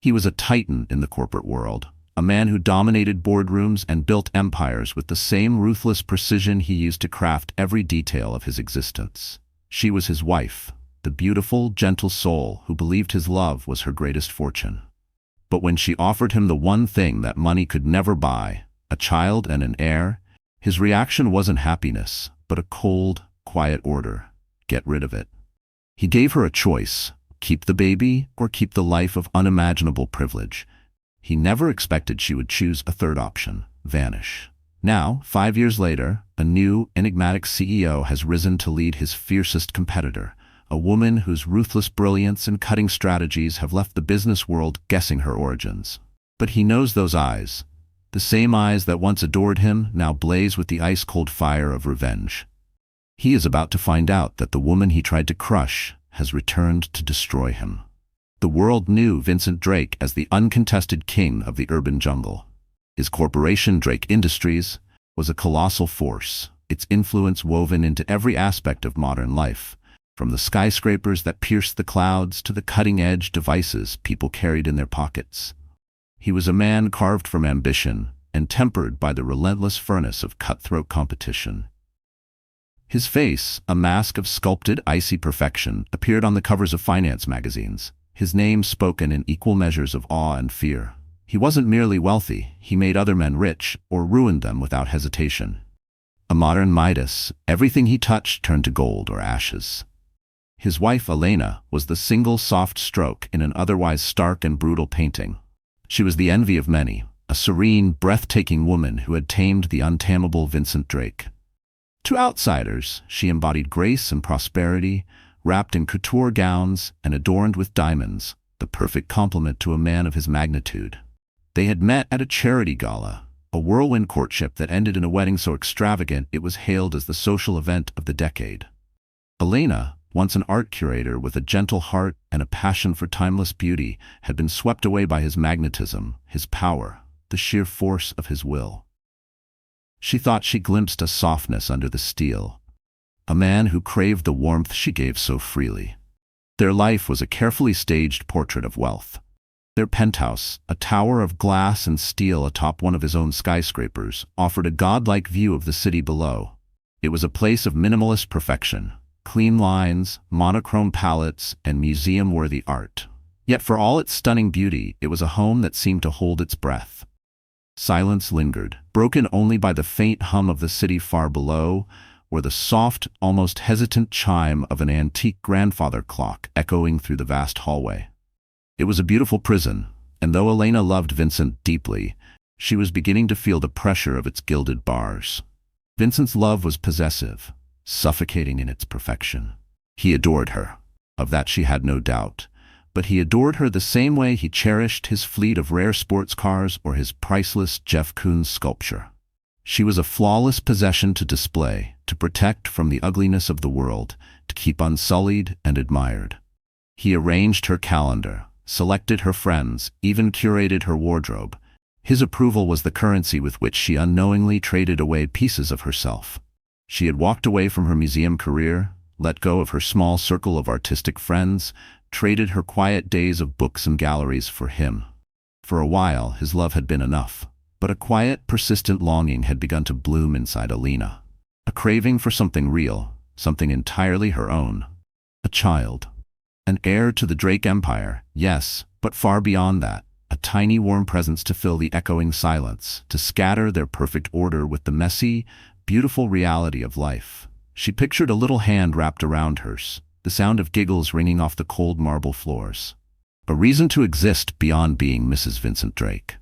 He was a titan in the corporate world, a man who dominated boardrooms and built empires with the same ruthless precision he used to craft every detail of his existence. She was his wife, the beautiful, gentle soul who believed his love was her greatest fortune. But when she offered him the one thing that money could never buy, a child and an heir, his reaction wasn't happiness, but a cold, quiet order. Get rid of it. He gave her a choice: keep the baby or keep the life of unimaginable privilege. He never expected she would choose a third option: vanish. Now, 5 years later, a new, enigmatic CEO has risen to lead his fiercest competitor, a woman whose ruthless brilliance and cutting strategies have left the business world guessing her origins. But he knows those eyes. The same eyes that once adored him now blaze with the ice-cold fire of revenge. He is about to find out that the woman he tried to crush has returned to destroy him. The world knew Vincent Drake as the uncontested king of the urban jungle. His corporation, Drake Industries, was a colossal force, its influence woven into every aspect of modern life, from the skyscrapers that pierced the clouds to the cutting-edge devices people carried in their pockets. He was a man carved from ambition and tempered by the relentless furnace of cutthroat competition. His face, a mask of sculpted, icy perfection, appeared on the covers of finance magazines, his name spoken in equal measures of awe and fear. He wasn't merely wealthy, he made other men rich or ruined them without hesitation. A modern Midas, everything he touched turned to gold or ashes. His wife, Elena, was the single soft stroke in an otherwise stark and brutal painting. She was the envy of many, a serene, breathtaking woman who had tamed the untamable Vincent Drake. To outsiders, she embodied grace and prosperity, wrapped in couture gowns and adorned with diamonds, the perfect complement to a man of his magnitude. They had met at a charity gala, a whirlwind courtship that ended in a wedding so extravagant it was hailed as the social event of the decade. Elena, once an art curator with a gentle heart and a passion for timeless beauty, had been swept away by his magnetism, his power, the sheer force of his will. She thought she glimpsed a softness under the steel, a man who craved the warmth she gave so freely. Their life was a carefully staged portrait of wealth. Their penthouse, a tower of glass and steel atop one of his own skyscrapers, offered a godlike view of the city below. It was a place of minimalist perfection. Clean lines, monochrome palettes, and museum-worthy art. Yet for all its stunning beauty, it was a home that seemed to hold its breath. Silence lingered, broken only by the faint hum of the city far below, or the soft, almost hesitant chime of an antique grandfather clock echoing through the vast hallway. It was a beautiful prison, and though Elena loved Vincent deeply, she was beginning to feel the pressure of its gilded bars. Vincent's love was possessive, suffocating in its perfection. He adored her. Of that she had no doubt. But he adored her the same way he cherished his fleet of rare sports cars or his priceless Jeff Koons sculpture. She was a flawless possession to display, to protect from the ugliness of the world, to keep unsullied and admired. He arranged her calendar, selected her friends, even curated her wardrobe. His approval was the currency with which she unknowingly traded away pieces of herself. She had walked away from her museum career, let go of her small circle of artistic friends, traded her quiet days of books and galleries for him. For a while, his love had been enough, but a quiet, persistent longing had begun to bloom inside Elena. A craving for something real, something entirely her own. A child. An heir to the Drake Empire, yes, but far beyond that. A tiny warm presence to fill the echoing silence, to scatter their perfect order with the messy, beautiful reality of life. She pictured a little hand wrapped around hers, the sound of giggles ringing off the cold marble floors. A reason to exist beyond being Mrs. Vincent Drake.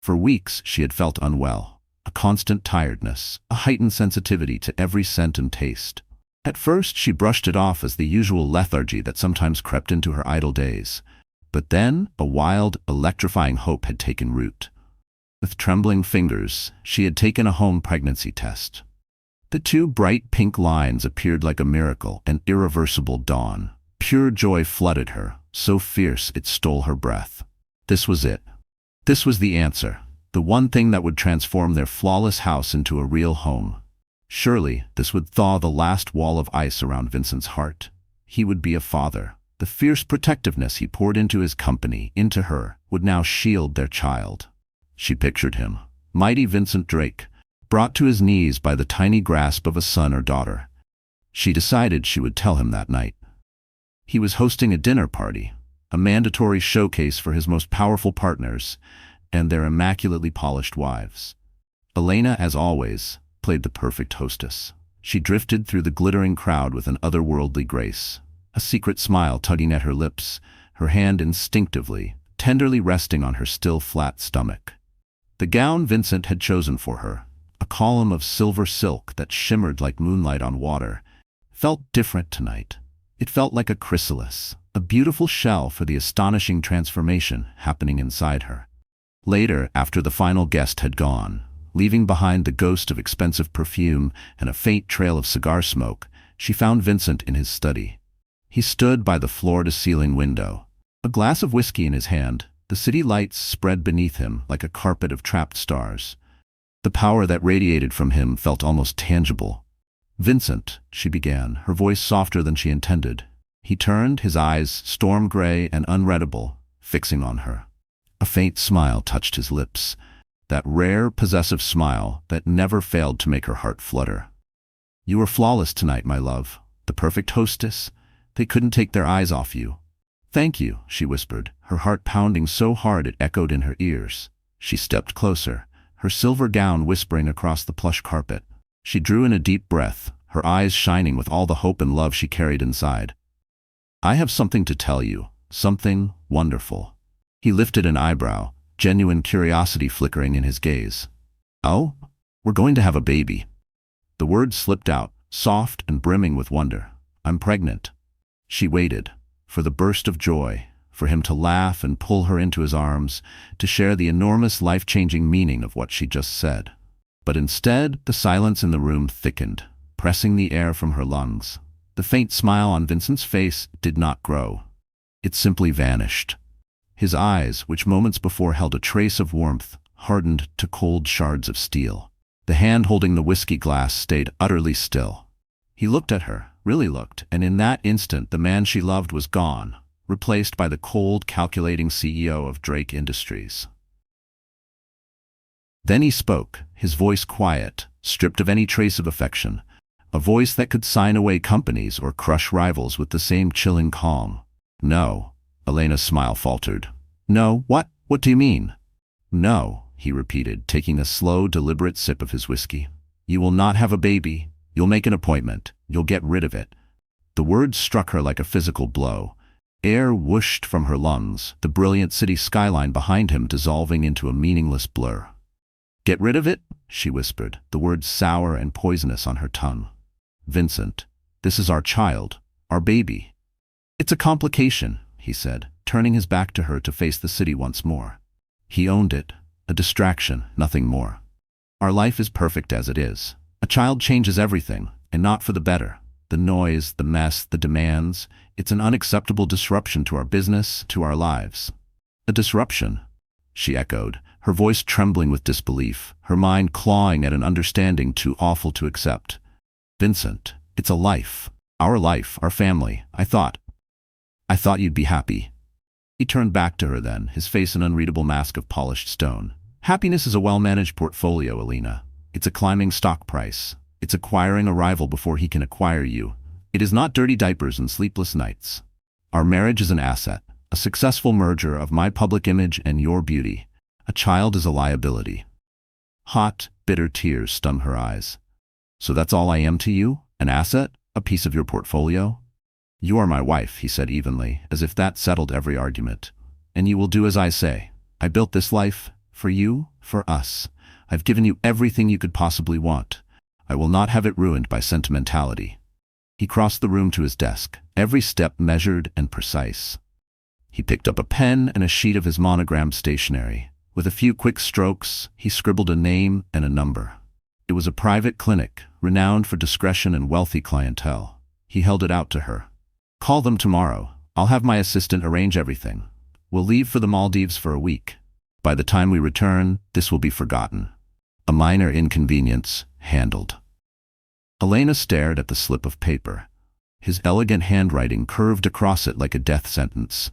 For weeks she had felt unwell, a constant tiredness, a heightened sensitivity to every scent and taste. At first she brushed it off as the usual lethargy that sometimes crept into her idle days. But then a wild, electrifying hope had taken root. With trembling fingers, she had taken a home pregnancy test. The 2 bright pink lines appeared like a miracle, an irreversible dawn. Pure joy flooded her, so fierce it stole her breath. This was it. This was the answer, the one thing that would transform their flawless house into a real home. Surely, this would thaw the last wall of ice around Vincent's heart. He would be a father. The fierce protectiveness he poured into his company, into her, would now shield their child. She pictured him, mighty Vincent Drake, brought to his knees by the tiny grasp of a son or daughter. She decided she would tell him that night. He was hosting a dinner party, a mandatory showcase for his most powerful partners and their immaculately polished wives. Elena, as always, played the perfect hostess. She drifted through the glittering crowd with an otherworldly grace, a secret smile tugging at her lips, her hand instinctively, tenderly resting on her still flat stomach. The gown Vincent had chosen for her, a column of silver silk that shimmered like moonlight on water, felt different tonight. It felt like a chrysalis, a beautiful shell for the astonishing transformation happening inside her. Later, after the final guest had gone, leaving behind the ghost of expensive perfume and a faint trail of cigar smoke, she found Vincent in his study. He stood by the floor-to-ceiling window, a glass of whiskey in his hand, the city lights spread beneath him like a carpet of trapped stars. The power that radiated from him felt almost tangible. "Vincent," she began, her voice softer than she intended. He turned, his eyes storm-gray and unreadable, fixing on her. A faint smile touched his lips, that rare, possessive smile that never failed to make her heart flutter. "You were flawless tonight, my love. The perfect hostess. They couldn't take their eyes off you." "Thank you," she whispered, her heart pounding so hard it echoed in her ears. She stepped closer, her silver gown whispering across the plush carpet. She drew in a deep breath, her eyes shining with all the hope and love she carried inside. "I have something to tell you, something wonderful." He lifted an eyebrow, genuine curiosity flickering in his gaze. "Oh, we're going to have a baby." The words slipped out, soft and brimming with wonder. "I'm pregnant." She waited, for the burst of joy, for him to laugh and pull her into his arms, to share the enormous life-changing meaning of what she just said. But instead, the silence in the room thickened, pressing the air from her lungs. The faint smile on Vincent's face did not grow. It simply vanished. His eyes, which moments before held a trace of warmth, hardened to cold shards of steel. The hand holding the whiskey glass stayed utterly still. He looked at her, really looked, and in that instant the man she loved was gone, replaced by the cold, calculating CEO of Drake Industries. Then he spoke, his voice quiet, stripped of any trace of affection, a voice that could sign away companies or crush rivals with the same chilling calm. "No." Elena's smile faltered. "No, what? What do you mean?" "No," he repeated, taking a slow, deliberate sip of his whiskey. "You will not have a baby. You'll make an appointment. You'll get rid of it." The words struck her like a physical blow. Air whooshed from her lungs, the brilliant city skyline behind him dissolving into a meaningless blur. "Get rid of it?" she whispered, the words sour and poisonous on her tongue. "Vincent, this is our child, our baby." "It's a complication," he said, turning his back to her to face the city once more. He owned it, a distraction, nothing more. "Our life is perfect as it is. A child changes everything, and not for the better. The noise, the mess, the demands, it's an unacceptable disruption to our business, to our lives." "A disruption?" she echoed, her voice trembling with disbelief, her mind clawing at an understanding too awful to accept. "Vincent, it's a life. Our family. I thought you'd be happy." He turned back to her then, his face an unreadable mask of polished stone. "Happiness is a well-managed portfolio, Elena. It's a climbing stock price. It's acquiring a rival before he can acquire you. It is not dirty diapers and sleepless nights. Our marriage is an asset, a successful merger of my public image and your beauty. A child is a liability." Hot, bitter tears stung her eyes. "So that's all I am to you? An asset? A piece of your portfolio?" "You are my wife," he said evenly, as if that settled every argument. "And you will do as I say. I built this life for you, for us. I've given you everything you could possibly want. I will not have it ruined by sentimentality." He crossed the room to his desk, every step measured and precise. He picked up a pen and a sheet of his monogrammed stationery. With a few quick strokes, he scribbled a name and a number. It was a private clinic, renowned for discretion and wealthy clientele. He held it out to her. "Call them tomorrow. I'll have my assistant arrange everything. We'll leave for the Maldives for a week. By the time we return, this will be forgotten. A minor inconvenience, handled." Elena stared at the slip of paper. His elegant handwriting curved across it like a death sentence.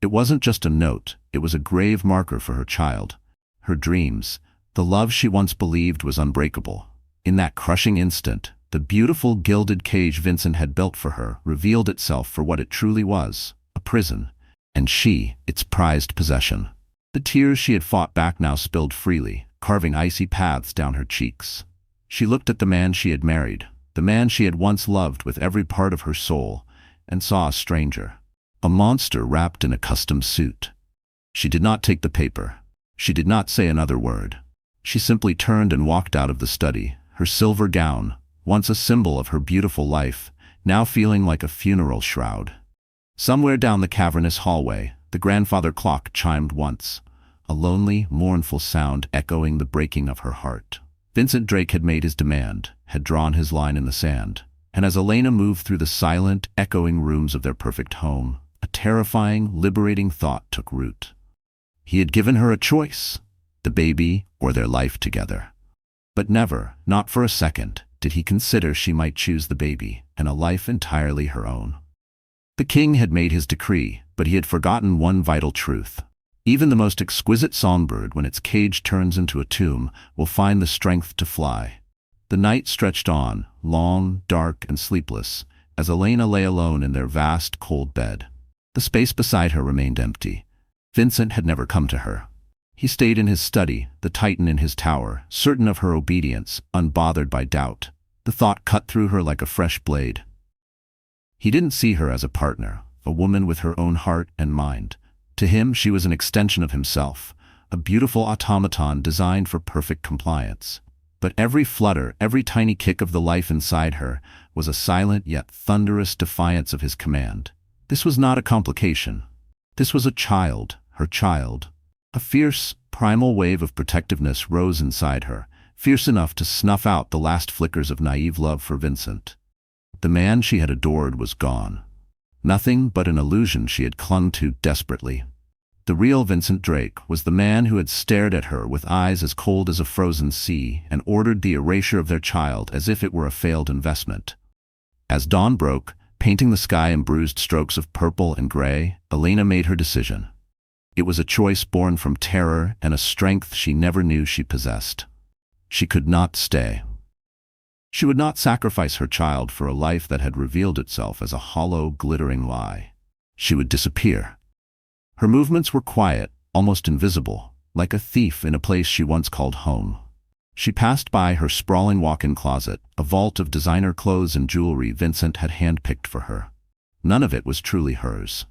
It wasn't just a note, it was a grave marker for her child, her dreams, the love she once believed was unbreakable. In that crushing instant, the beautiful gilded cage Vincent had built for her revealed itself for what it truly was, a prison, and she, its prized possession. The tears she had fought back now spilled freely, carving icy paths down her cheeks. She looked at the man she had married, the man she had once loved with every part of her soul, and saw a stranger. A monster wrapped in a custom suit. She did not take the paper. She did not say another word. She simply turned and walked out of the study, her silver gown, once a symbol of her beautiful life, now feeling like a funeral shroud. Somewhere down the cavernous hallway, the grandfather clock chimed once, a lonely, mournful sound echoing the breaking of her heart. Vincent Drake had made his demand, had drawn his line in the sand, and as Elena moved through the silent, echoing rooms of their perfect home, a terrifying, liberating thought took root. He had given her a choice, the baby or their life together. But never, not for a second, did he consider she might choose the baby and a life entirely her own. The king had made his decree, but he had forgotten one vital truth. Even the most exquisite songbird, when its cage turns into a tomb, will find the strength to fly. The night stretched on, long, dark, and sleepless, as Elena lay alone in their vast, cold bed. The space beside her remained empty. Vincent had never come to her. He stayed in his study, the titan in his tower, certain of her obedience, unbothered by doubt. The thought cut through her like a fresh blade. He didn't see her as a partner, a woman with her own heart and mind. To him, she was an extension of himself, a beautiful automaton designed for perfect compliance. But every flutter, every tiny kick of the life inside her, was a silent yet thunderous defiance of his command. This was not a complication. This was a child, her child. A fierce, primal wave of protectiveness rose inside her, fierce enough to snuff out the last flickers of naive love for Vincent. The man she had adored was gone. Nothing but an illusion she had clung to desperately. The real Vincent Drake was the man who had stared at her with eyes as cold as a frozen sea and ordered the erasure of their child as if it were a failed investment. As dawn broke, painting the sky in bruised strokes of purple and gray, Elena made her decision. It was a choice born from terror and a strength she never knew she possessed. She could not stay. She would not sacrifice her child for a life that had revealed itself as a hollow, glittering lie. She would disappear. Her movements were quiet, almost invisible, like a thief in a place she once called home. She passed by her sprawling walk-in closet, a vault of designer clothes and jewelry Vincent had handpicked for her. None of it was truly hers.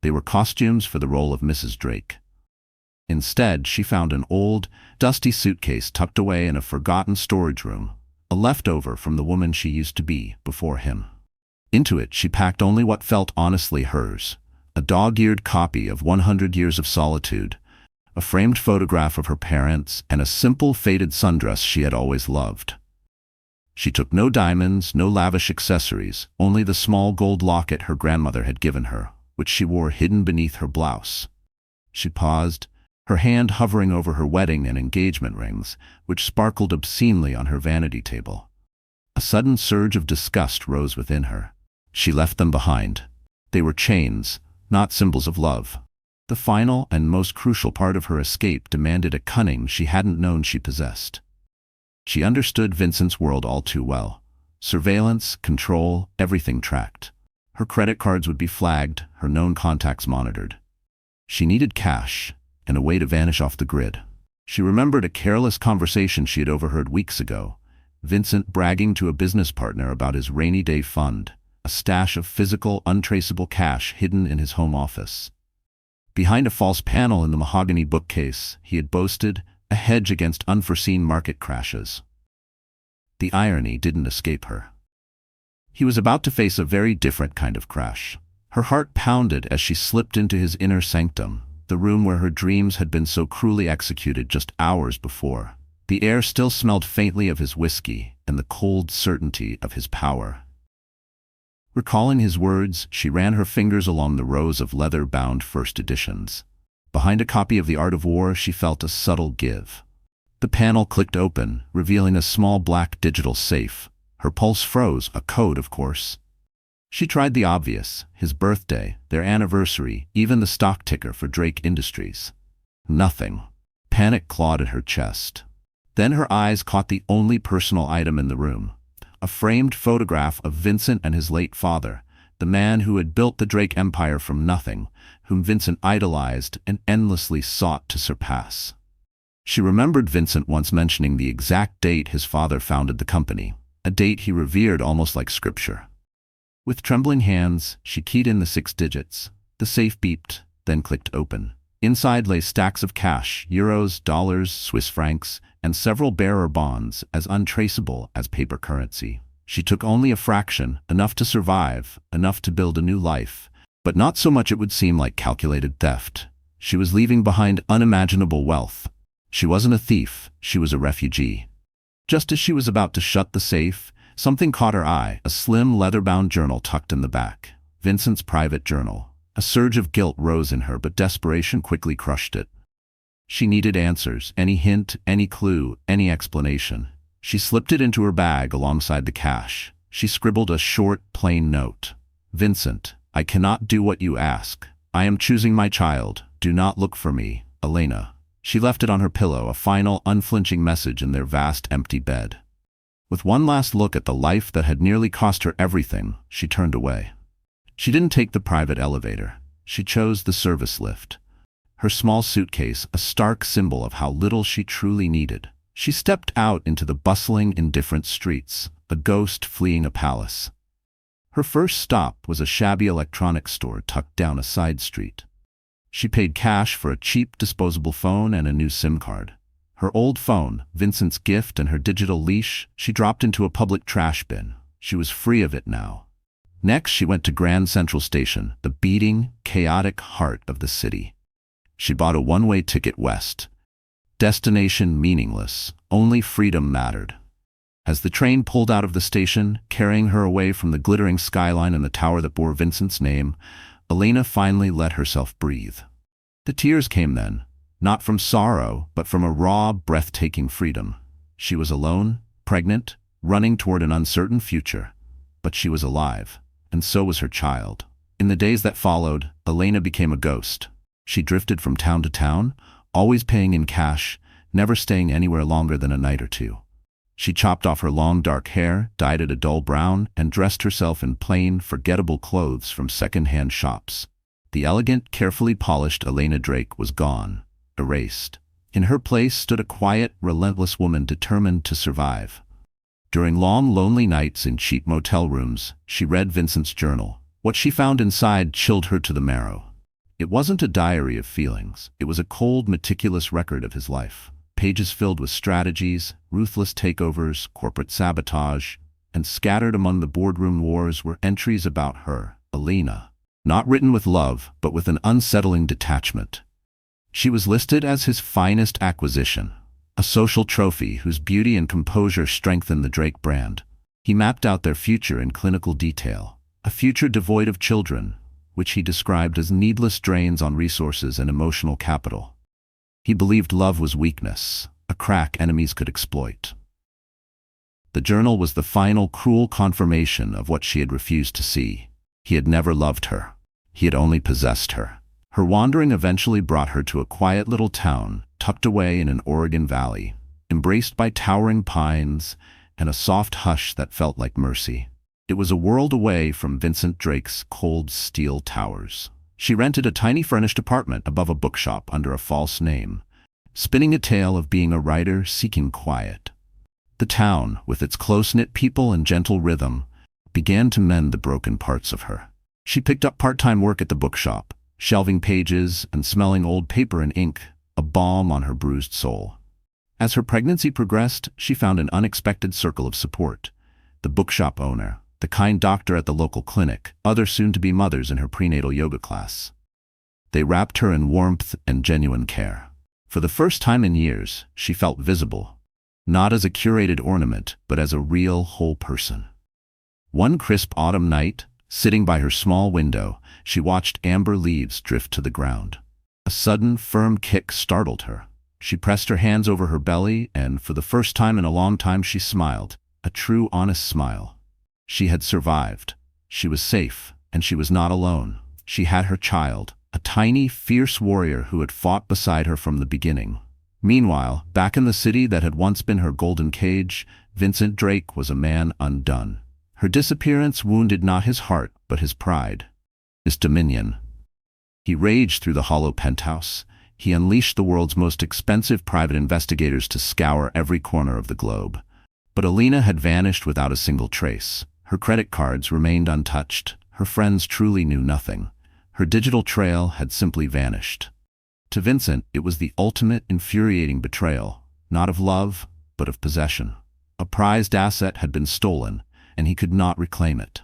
They were costumes for the role of Mrs. Drake. Instead, she found an old, dusty suitcase tucked away in a forgotten storage room, a leftover from the woman she used to be before him. Into it she packed only what felt honestly hers, a dog-eared copy of 100 Years of Solitude, a framed photograph of her parents, and a simple faded sundress she had always loved. She took no diamonds, no lavish accessories, only the small gold locket her grandmother had given her, which she wore hidden beneath her blouse. She paused, her hand hovering over her wedding and engagement rings, which sparkled obscenely on her vanity table. A sudden surge of disgust rose within her. She left them behind. They were chains, not symbols of love. The final and most crucial part of her escape demanded a cunning she hadn't known she possessed. She understood Vincent's world all too well. Surveillance, control, everything tracked. Her credit cards would be flagged, her known contacts monitored. She needed cash, and a way to vanish off the grid. She remembered a careless conversation she had overheard weeks ago, Vincent bragging to a business partner about his rainy day fund, a stash of physical, untraceable cash hidden in his home office. Behind a false panel in the mahogany bookcase, he had boasted, a hedge against unforeseen market crashes. The irony didn't escape her. He was about to face a very different kind of crash. Her heart pounded as she slipped into his inner sanctum, the room where her dreams had been so cruelly executed just hours before. The air still smelled faintly of his whiskey and the cold certainty of his power. Recalling his words, she ran her fingers along the rows of leather-bound first editions. Behind a copy of The Art of War, she felt a subtle give. The panel clicked open, revealing a small black digital safe. Her pulse froze, a code, of course. She tried the obvious, his birthday, their anniversary, even the stock ticker for Drake Industries. Nothing. Panic clawed at her chest. Then her eyes caught the only personal item in the room. A framed photograph of Vincent and his late father, the man who had built the Drake empire from nothing, whom Vincent idolized and endlessly sought to surpass. She remembered Vincent once mentioning the exact date his father founded the company, a date he revered almost like scripture. With trembling hands, she keyed in the 6 digits. The safe beeped, then clicked open. Inside lay stacks of cash, euros, dollars, Swiss francs, and several bearer bonds as untraceable as paper currency. She took only a fraction, enough to survive, enough to build a new life, but not so much it would seem like calculated theft. She was leaving behind unimaginable wealth. She wasn't a thief, she was a refugee. Just as she was about to shut the safe, something caught her eye, a slim leather-bound journal tucked in the back. Vincent's private journal. A surge of guilt rose in her, but desperation quickly crushed it. She needed answers, any hint, any clue, any explanation. She slipped it into her bag alongside the cash. She scribbled a short, plain note. Vincent, I cannot do what you ask. I am choosing my child. Do not look for me, Elena. She left it on her pillow, a final, unflinching message in their vast, empty bed. With one last look at the life that had nearly cost her everything, she turned away. She didn't take the private elevator. She chose the service lift. Her small suitcase, a stark symbol of how little she truly needed. She stepped out into the bustling, indifferent streets, a ghost fleeing a palace. Her first stop was a shabby electronics store tucked down a side street. She paid cash for a cheap disposable phone and a new SIM card. Her old phone, Vincent's gift, and her digital leash, she dropped into a public trash bin. She was free of it now. Next, she went to Grand Central Station, the beating, chaotic heart of the city. She bought a one-way ticket west. Destination meaningless, only freedom mattered. As the train pulled out of the station, carrying her away from the glittering skyline and the tower that bore Vincent's name, Elena finally let herself breathe. The tears came then, not from sorrow, but from a raw, breathtaking freedom. She was alone, pregnant, running toward an uncertain future, but she was alive. And so was her child. In the days that followed, Elena became a ghost. She drifted from town to town, always paying in cash, never staying anywhere longer than a night or two. She chopped off her long dark hair, dyed it a dull brown, and dressed herself in plain, forgettable clothes from second-hand shops. The elegant, carefully polished Elena Drake was gone, erased. In her place stood a quiet, relentless woman determined to survive. During long, lonely nights in cheap motel rooms, she read Vincent's journal. What she found inside chilled her to the marrow. It wasn't a diary of feelings. It was a cold, meticulous record of his life. Pages filled with strategies, ruthless takeovers, corporate sabotage, and scattered among the boardroom wars were entries about her, Elena. Not written with love, but with an unsettling detachment. She was listed as his finest acquisition. A social trophy whose beauty and composure strengthened the Drake brand. He mapped out their future in clinical detail, a future devoid of children, which he described as needless drains on resources and emotional capital. He believed love was weakness, a crack enemies could exploit. The journal was the final cruel confirmation of what she had refused to see. He had never loved her. He had only possessed her. Her wandering eventually brought her to a quiet little town, tucked away in an Oregon valley, embraced by towering pines and a soft hush that felt like mercy. It was a world away from Vincent Drake's cold steel towers. She rented a tiny furnished apartment above a bookshop under a false name, spinning a tale of being a writer seeking quiet. The town, with its close-knit people and gentle rhythm, began to mend the broken parts of her. She picked up part-time work at the bookshop, shelving pages and smelling old paper and ink, a balm on her bruised soul. As her pregnancy progressed, she found an unexpected circle of support. The bookshop owner, the kind doctor at the local clinic, other soon-to-be mothers in her prenatal yoga class. They wrapped her in warmth and genuine care. For the first time in years, she felt visible, not as a curated ornament, but as a real, whole person. One crisp autumn night, sitting by her small window, she watched amber leaves drift to the ground. A sudden, firm kick startled her. She pressed her hands over her belly, and for the first time in a long time she smiled, a true, honest smile. She had survived. She was safe, and she was not alone. She had her child, a tiny, fierce warrior who had fought beside her from the beginning. Meanwhile, back in the city that had once been her golden cage, Vincent Drake was a man undone. Her disappearance wounded not his heart, but his pride, his dominion. He raged through the hollow penthouse. He unleashed the world's most expensive private investigators to scour every corner of the globe. But Elena had vanished without a single trace. Her credit cards remained untouched. Her friends truly knew nothing. Her digital trail had simply vanished. To Vincent, it was the ultimate infuriating betrayal, not of love, but of possession. A prized asset had been stolen, and he could not reclaim it.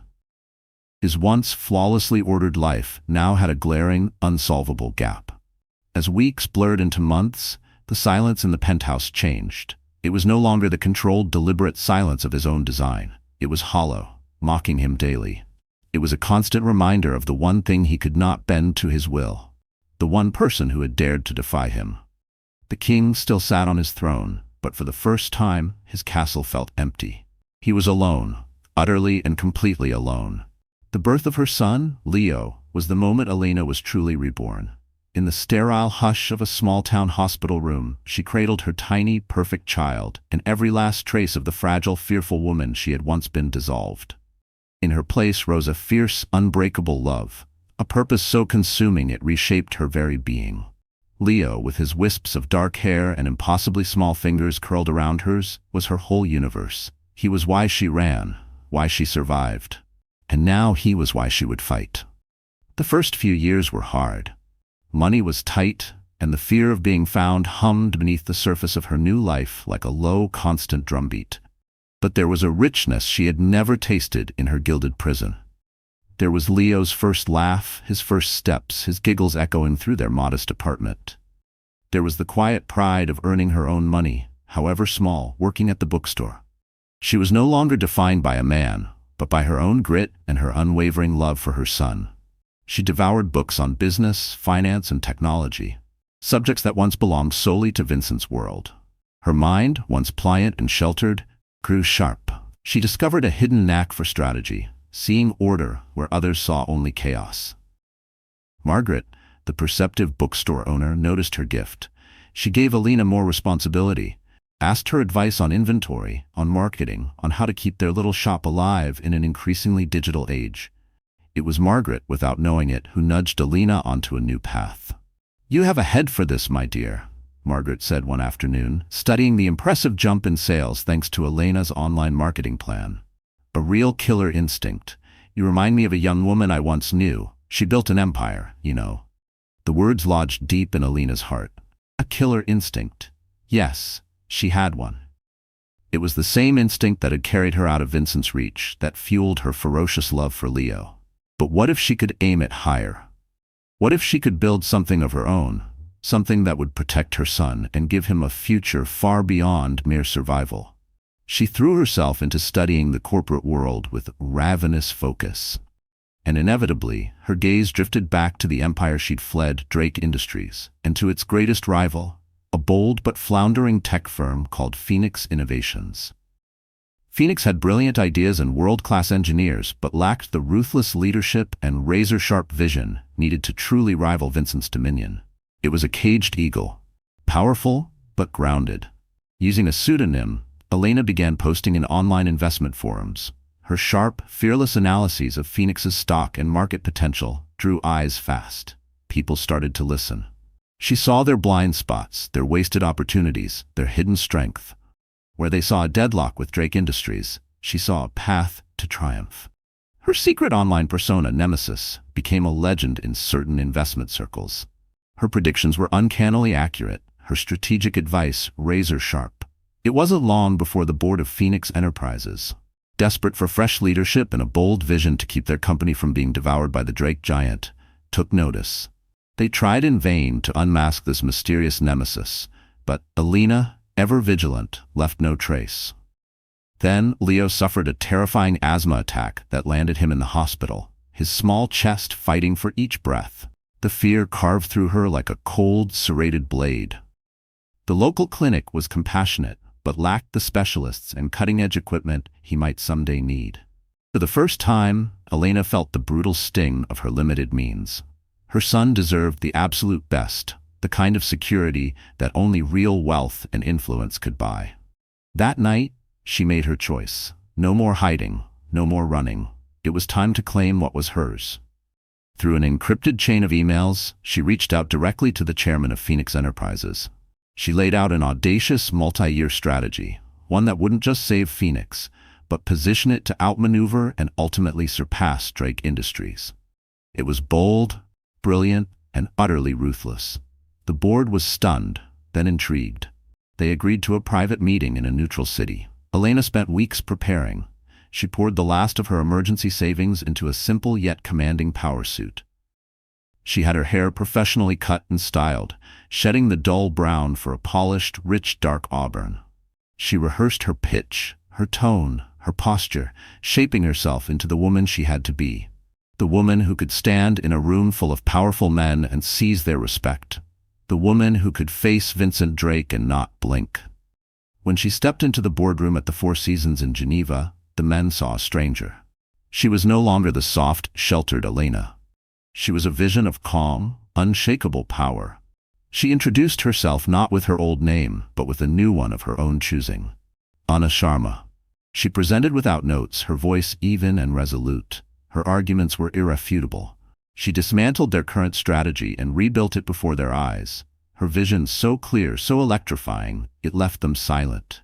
His once flawlessly ordered life now had a glaring, unsolvable gap. As weeks blurred into months, the silence in the penthouse changed. It was no longer the controlled, deliberate silence of his own design. It was hollow, mocking him daily. It was a constant reminder of the one thing he could not bend to his will, the one person who had dared to defy him. The king still sat on his throne, but for the first time, his castle felt empty. He was alone, utterly and completely alone. The birth of her son, Leo, was the moment Elena was truly reborn. In the sterile hush of a small-town hospital room, she cradled her tiny, perfect child, and every last trace of the fragile, fearful woman she had once been dissolved. In her place rose a fierce, unbreakable love, a purpose so consuming it reshaped her very being. Leo, with his wisps of dark hair and impossibly small fingers curled around hers, was her whole universe. He was why she ran, why she survived. And now he was why she would fight. The first few years were hard. Money was tight, and the fear of being found hummed beneath the surface of her new life like a low, constant drumbeat. But there was a richness she had never tasted in her gilded prison. There was Leo's first laugh, his first steps, his giggles echoing through their modest apartment. There was the quiet pride of earning her own money, however small, working at the bookstore. She was no longer defined by a man, but by her own grit and her unwavering love for her son. She devoured books on business, finance, and technology, subjects that once belonged solely to Vincent's world. Her mind, once pliant and sheltered, grew sharp. She discovered a hidden knack for strategy, seeing order where others saw only chaos. Margaret, the perceptive bookstore owner, noticed her gift. She gave Elena more responsibility, asked her advice on inventory, on marketing, on how to keep their little shop alive in an increasingly digital age. It was Margaret, without knowing it, who nudged Elena onto a new path. "You have a head for this, my dear," Margaret said one afternoon, studying the impressive jump in sales thanks to Elena's online marketing plan. "A real killer instinct. You remind me of a young woman I once knew. She built an empire, you know." The words lodged deep in Elena's heart. A killer instinct. Yes, she had one. It was the same instinct that had carried her out of Vincent's reach, that fueled her ferocious love for Leo. But what if she could aim it higher? What if she could build something of her own, something that would protect her son and give him a future far beyond mere survival? She threw herself into studying the corporate world with ravenous focus. And inevitably, her gaze drifted back to the empire she'd fled, Drake Industries, and to its greatest rival, a bold but floundering tech firm called Phoenix Innovations. Phoenix had brilliant ideas and world-class engineers, but lacked the ruthless leadership and razor-sharp vision needed to truly rival Vincent's dominion. It was a caged eagle, powerful but grounded. Using a pseudonym, Elena began posting in online investment forums. Her sharp, fearless analyses of Phoenix's stock and market potential drew eyes fast. People started to listen. She saw their blind spots, their wasted opportunities, their hidden strength. Where they saw a deadlock with Drake Industries, she saw a path to triumph. Her secret online persona, Nemesis, became a legend in certain investment circles. Her predictions were uncannily accurate, her strategic advice razor-sharp. It wasn't long before the board of Phoenix Enterprises, desperate for fresh leadership and a bold vision to keep their company from being devoured by the Drake giant, took notice. They tried in vain to unmask this mysterious nemesis, but Elena, ever vigilant, left no trace. Then Leo suffered a terrifying asthma attack that landed him in the hospital, his small chest fighting for each breath. The fear carved through her like a cold, serrated blade. The local clinic was compassionate, but lacked the specialists and cutting-edge equipment he might someday need. For the first time, Elena felt the brutal sting of her limited means. Her son deserved the absolute best, the kind of security that only real wealth and influence could buy. That night, she made her choice. No more hiding, no more running. It was time to claim what was hers. Through an encrypted chain of emails, she reached out directly to the chairman of Phoenix Enterprises. She laid out an audacious multi-year strategy, one that wouldn't just save Phoenix, but position it to outmaneuver and ultimately surpass Drake Industries. It was bold, brilliant, and utterly ruthless. The board was stunned, then intrigued. They agreed to a private meeting in a neutral city. Elena spent weeks preparing. She poured the last of her emergency savings into a simple yet commanding power suit. She had her hair professionally cut and styled, shedding the dull brown for a polished, rich dark auburn. She rehearsed her pitch, her tone, her posture, shaping herself into the woman she had to be. The woman who could stand in a room full of powerful men and seize their respect. The woman who could face Vincent Drake and not blink. When she stepped into the boardroom at the Four Seasons in Geneva, the men saw a stranger. She was no longer the soft, sheltered Elena. She was a vision of calm, unshakable power. She introduced herself not with her old name, but with a new one of her own choosing. Ana Sharma. She presented without notes, her voice even and resolute. Her arguments were irrefutable. She dismantled their current strategy and rebuilt it before their eyes. Her vision so clear, so electrifying, it left them silent.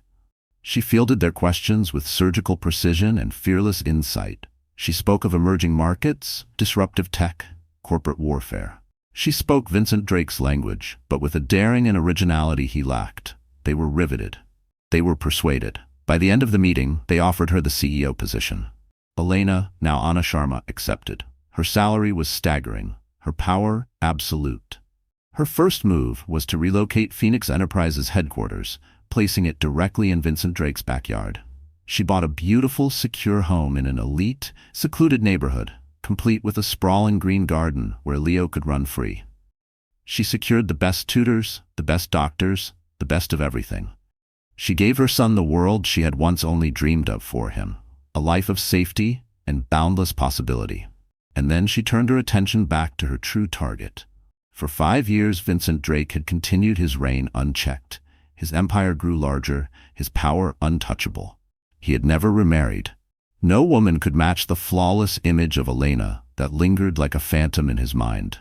She fielded their questions with surgical precision and fearless insight. She spoke of emerging markets, disruptive tech, corporate warfare. She spoke Vincent Drake's language, but with a daring and originality he lacked. They were riveted. They were persuaded. By the end of the meeting, they offered her the CEO position. Elena, now Ana Sharma, accepted. Her salary was staggering, her power absolute. Her first move was to relocate Phoenix Enterprises' headquarters, placing it directly in Vincent Drake's backyard. She bought a beautiful, secure home in an elite, secluded neighborhood, complete with a sprawling green garden where Leo could run free. She secured the best tutors, the best doctors, the best of everything. She gave her son the world she had once only dreamed of for him, a life of safety and boundless possibility. And then she turned her attention back to her true target. For 5 years, Vincent Drake had continued his reign unchecked. His empire grew larger, his power untouchable. He had never remarried. No woman could match the flawless image of Elena that lingered like a phantom in his mind.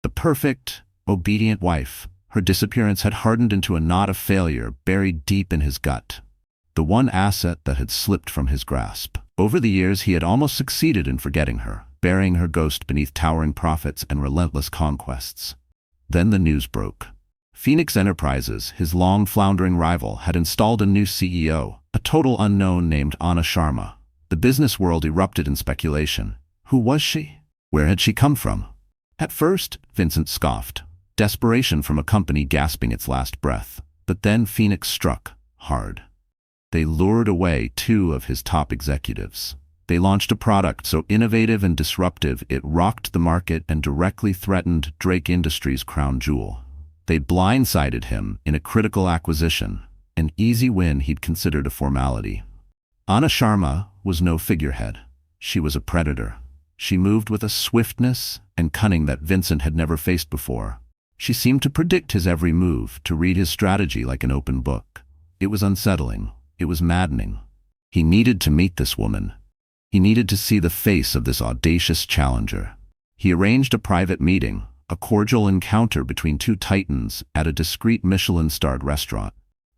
The perfect, obedient wife. Her disappearance had hardened into a knot of failure buried deep in his gut. The one asset that had slipped from his grasp. Over the years, he had almost succeeded in forgetting her, burying her ghost beneath towering profits and relentless conquests. Then the news broke. Phoenix Enterprises, his long-floundering rival, had installed a new CEO, a total unknown named Ana Sharma. The business world erupted in speculation. Who was she? Where had she come from? At first, Vincent scoffed. Desperation from a company gasping its last breath. But then Phoenix struck hard. They lured away 2 of his top executives. They launched a product so innovative and disruptive it rocked the market and directly threatened Drake Industries' crown jewel. They blindsided him in a critical acquisition, an easy win he'd considered a formality. Ana Sharma was no figurehead. She was a predator. She moved with a swiftness and cunning that Vincent had never faced before. She seemed to predict his every move, to read his strategy like an open book. It was unsettling. It was maddening. He needed to meet this woman. He needed to see the face of this audacious challenger. He arranged a private meeting, a cordial encounter between 2 titans at a discreet Michelin-starred restaurant.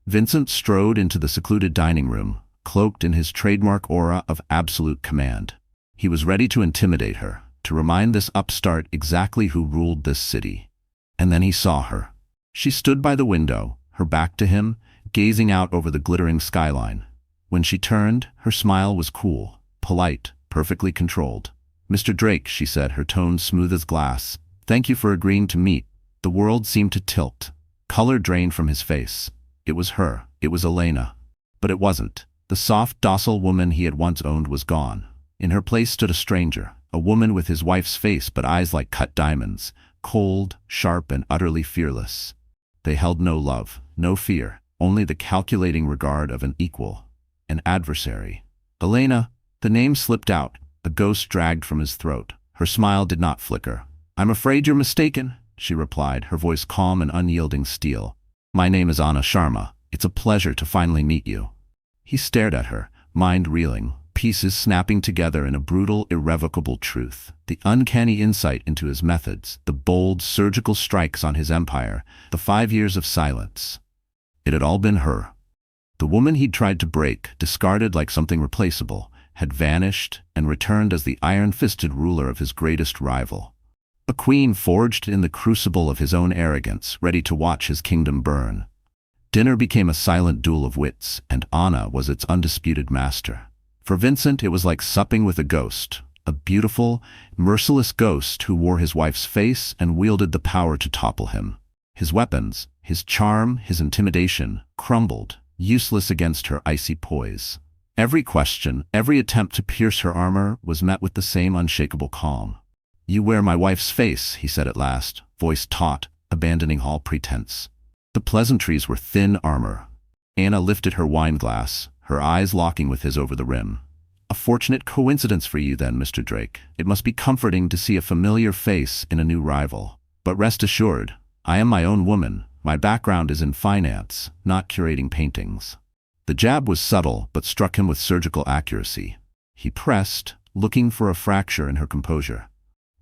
Vincent strode into the secluded dining room, cloaked in his trademark aura of absolute command. He was ready to intimidate her, to remind this upstart exactly who ruled this city. And then he saw her. She stood by the window, her back to him, gazing out over the glittering skyline. When she turned, her smile was cool, polite, perfectly controlled. "Mr. Drake," she said, her tone smooth as glass. "Thank you for agreeing to meet." The world seemed to tilt. Color drained from his face. It was her. It was Elena. But it wasn't. The soft, docile woman he had once owned was gone. In her place stood a stranger, a woman with his wife's face but eyes like cut diamonds, cold, sharp, and utterly fearless. They held no love, no fear, only the calculating regard of an equal, an adversary. "Elena," The name slipped out, a ghost dragged from his throat. Her smile did not flicker. "I'm afraid you're mistaken," she replied, her voice calm and unyielding steel. "My name is Ana Sharma. It's a pleasure to finally meet you." He stared at her, mind reeling, pieces snapping together in a brutal, irrevocable truth. The uncanny insight into his methods, the bold, surgical strikes on his empire, the 5 years of silence. It had all been her. The woman he'd tried to break, discarded like something replaceable, had vanished and returned as the iron-fisted ruler of his greatest rival. A queen forged in the crucible of his own arrogance, ready to watch his kingdom burn. Dinner became a silent duel of wits, and Ana was its undisputed master. For Vincent, it was like supping with a ghost, a beautiful, merciless ghost who wore his wife's face and wielded the power to topple him. His weapons, his charm, his intimidation, crumbled, useless against her icy poise. Every question, every attempt to pierce her armor was met with the same unshakable calm. "You wear my wife's face," he said at last, voice taut, abandoning all pretense. The pleasantries were thin armor. Ana lifted her wine glass, her eyes locking with his over the rim. "A fortunate coincidence for you then, Mr. Drake. It must be comforting to see a familiar face in a new rival. But rest assured, I am my own woman. My background is in finance, not curating paintings." The jab was subtle, but struck him with surgical accuracy. He pressed, looking for a fracture in her composure.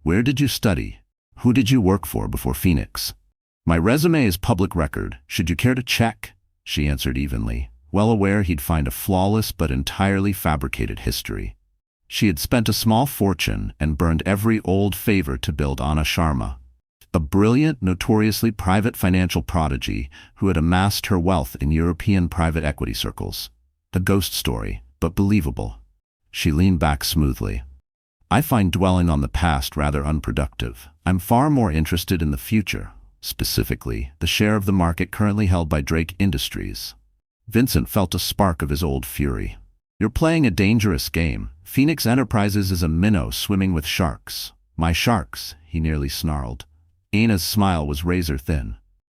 "Where did you study? Who did you work for before Phoenix?" "My resume is public record. Should you care to check?" she answered evenly, well aware he'd find a flawless but entirely fabricated history. She had spent a small fortune and burned every old favor to build Ana Sharma, a brilliant, notoriously private financial prodigy who had amassed her wealth in European private equity circles. A ghost story, but believable. She leaned back smoothly. "I find dwelling on the past rather unproductive. I'm far more interested in the future, specifically the share of the market currently held by Drake Industries." Vincent felt a spark of his old fury. "You're playing a dangerous game. Phoenix Enterprises is a minnow swimming with sharks." "My sharks," he nearly snarled. Ana's smile was razor thin.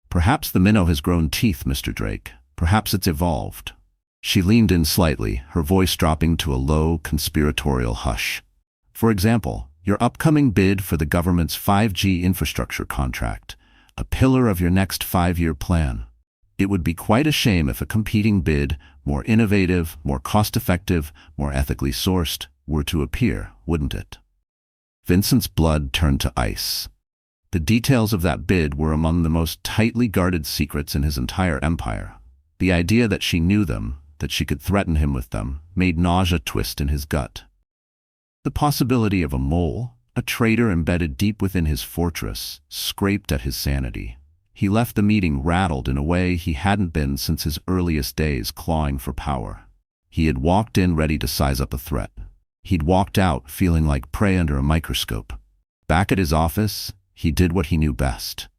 "Perhaps the minnow has grown teeth, Mr. Drake. Perhaps it's evolved." She leaned in slightly, her voice dropping to a low, conspiratorial hush. "For example, your upcoming bid for the government's 5G infrastructure contract, a pillar of your next 5-year plan. It would be quite a shame if a competing bid, more innovative, more cost-effective, more ethically sourced, were to appear, wouldn't it?" Vincent's blood turned to ice. The details of that bid were among the most tightly guarded secrets in his entire empire. The idea that she knew them, that she could threaten him with them, made nausea twist in his gut. The possibility of a mole, a traitor embedded deep within his fortress, scraped at his sanity. He left the meeting rattled in a way he hadn't been since his earliest days clawing for power. He had walked in ready to size up a threat. He'd walked out feeling like prey under a microscope. Back at his office, he did what he knew best.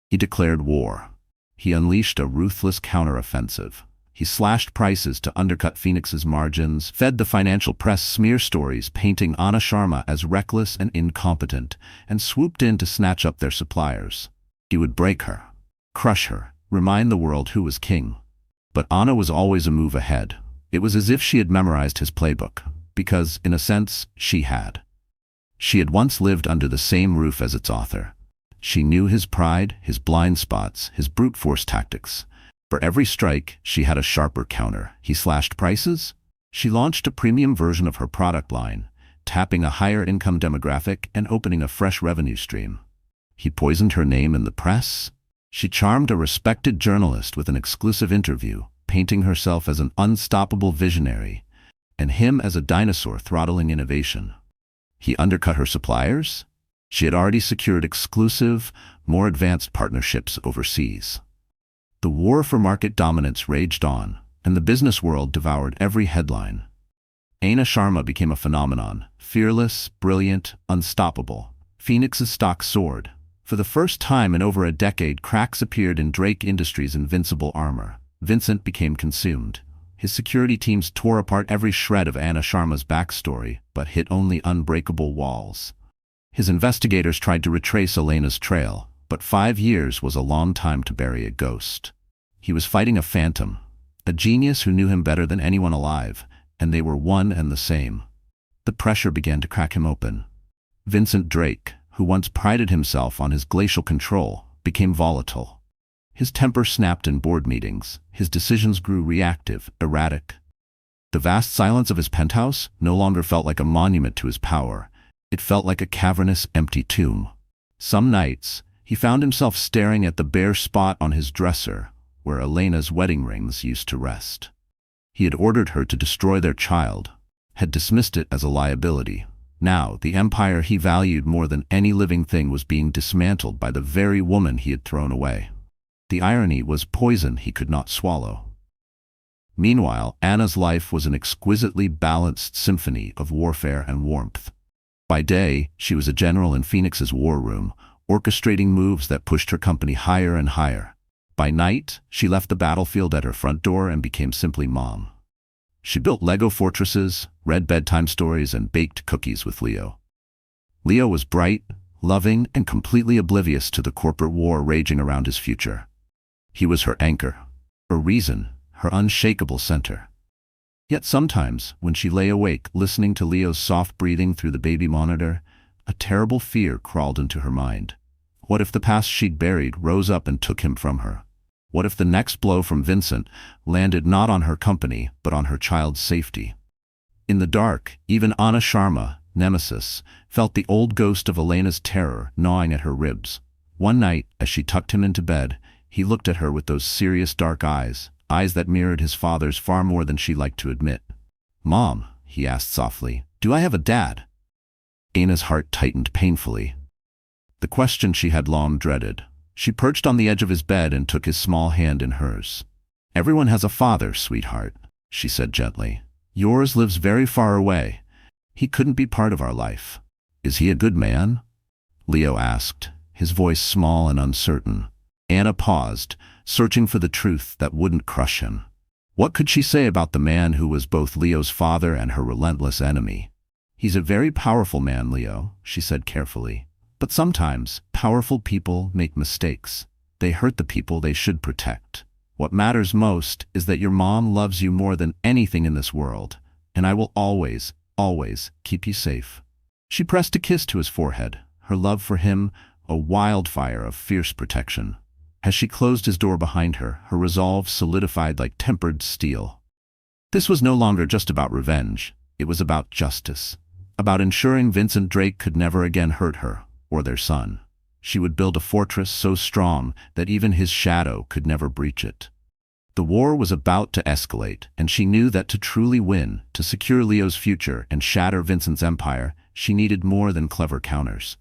He declared war. He unleashed a ruthless counteroffensive. He slashed prices to undercut Phoenix's margins, fed the financial press smear stories painting Ana Sharma as reckless and incompetent, and swooped in to snatch up their suppliers. He would break her, crush her, remind the world who was king. But Ana was always a move ahead. It was as if she had memorized his playbook, because, in a sense, she had. She had once lived under the same roof as its author. She knew his pride, his blind spots, his brute force tactics. For every strike, she had a sharper counter. He slashed prices? She launched a premium version of her product line, tapping a higher income demographic and opening a fresh revenue stream. He poisoned her name in the press? She charmed a respected journalist with an exclusive interview, painting herself as an unstoppable visionary, and him as a dinosaur throttling innovation. He undercut her suppliers? She had already secured exclusive, more advanced partnerships overseas. The war for market dominance raged on, and the business world devoured every headline. Ana Sharma became a phenomenon, fearless, brilliant, unstoppable. Phoenix's stock soared. For the first time in over a decade, cracks appeared in Drake Industries' invincible armor. Vincent became consumed. His security teams tore apart every shred of Ana Sharma's backstory, but hit only unbreakable walls. His investigators tried to retrace Elena's trail, but 5 years was a long time to bury a ghost. He was fighting a phantom, a genius who knew him better than anyone alive, and they were one and the same. The pressure began to crack him open. Vincent Drake, who once prided himself on his glacial control, became volatile. His temper snapped in board meetings. His decisions grew reactive, erratic. The vast silence of his penthouse no longer felt like a monument to his power. It felt like a cavernous, empty tomb. Some nights, he found himself staring at the bare spot on his dresser where Elena's wedding rings used to rest. He had ordered her to destroy their child, had dismissed it as a liability. Now, the empire he valued more than any living thing was being dismantled by the very woman he had thrown away. The irony was poison he could not swallow. Meanwhile, Anna's life was an exquisitely balanced symphony of warfare and warmth. By day, she was a general in Phoenix's war room, orchestrating moves that pushed her company higher and higher. By night, she left the battlefield at her front door and became simply Mom. She built Lego fortresses, read bedtime stories, and baked cookies with Leo. Leo was bright, loving, and completely oblivious to the corporate war raging around his future. He was her anchor, her reason, her unshakable center. Yet sometimes, when she lay awake listening to Leo's soft breathing through the baby monitor, a terrible fear crawled into her mind. What if the past she'd buried rose up and took him from her? What if the next blow from Vincent landed not on her company, but on her child's safety? In the dark, even Ana Sharma, Nemesis, felt the old ghost of Elena's terror gnawing at her ribs. One night, as she tucked him into bed, he looked at her with those serious dark eyes, eyes that mirrored his father's far more than she liked to admit. "Mom," he asked softly, "do I have a dad?" Ana's heart tightened painfully. The question she had long dreaded. She perched on the edge of his bed and took his small hand in hers. "Everyone has a father, sweetheart," she said gently. "Yours lives very far away. He couldn't be part of our life." "Is he a good man?" Leo asked, his voice small and uncertain. Ana paused, searching for the truth that wouldn't crush him. What could she say about the man who was both Leo's father and her relentless enemy? "He's a very powerful man, Leo," she said carefully. "But sometimes, powerful people make mistakes. They hurt the people they should protect. What matters most is that your mom loves you more than anything in this world, and I will always, always keep you safe." She pressed a kiss to his forehead, her love for him a wildfire of fierce protection. As she closed his door behind her, her resolve solidified like tempered steel. This was no longer just about revenge. It was about justice, about ensuring Vincent Drake could never again hurt her or their son. She would build a fortress so strong that even his shadow could never breach it. The war was about to escalate, and she knew that to truly win, to secure Leo's future and shatter Vincent's empire, she needed more than clever counters.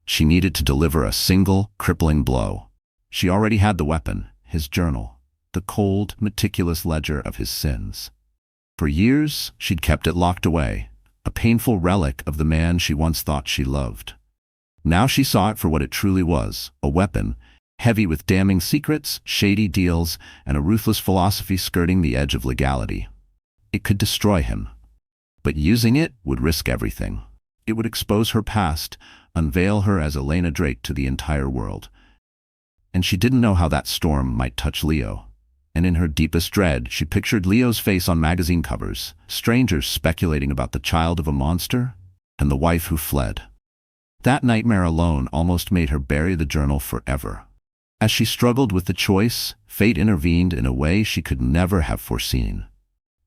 She needed to deliver a single, crippling blow. She already had the weapon, his journal, the cold, meticulous ledger of his sins. For years, she'd kept it locked away, a painful relic of the man she once thought she loved. Now she saw it for what it truly was, a weapon, heavy with damning secrets, shady deals, and a ruthless philosophy skirting the edge of legality. It could destroy him, but using it would risk everything. It would expose her past, unveil her as Elena Drake to the entire world. And she didn't know how that storm might touch Leo. And in her deepest dread, she pictured Leo's face on magazine covers, strangers speculating about the child of a monster, and the wife who fled. That nightmare alone almost made her bury the journal forever. As she struggled with the choice, fate intervened in a way she could never have foreseen.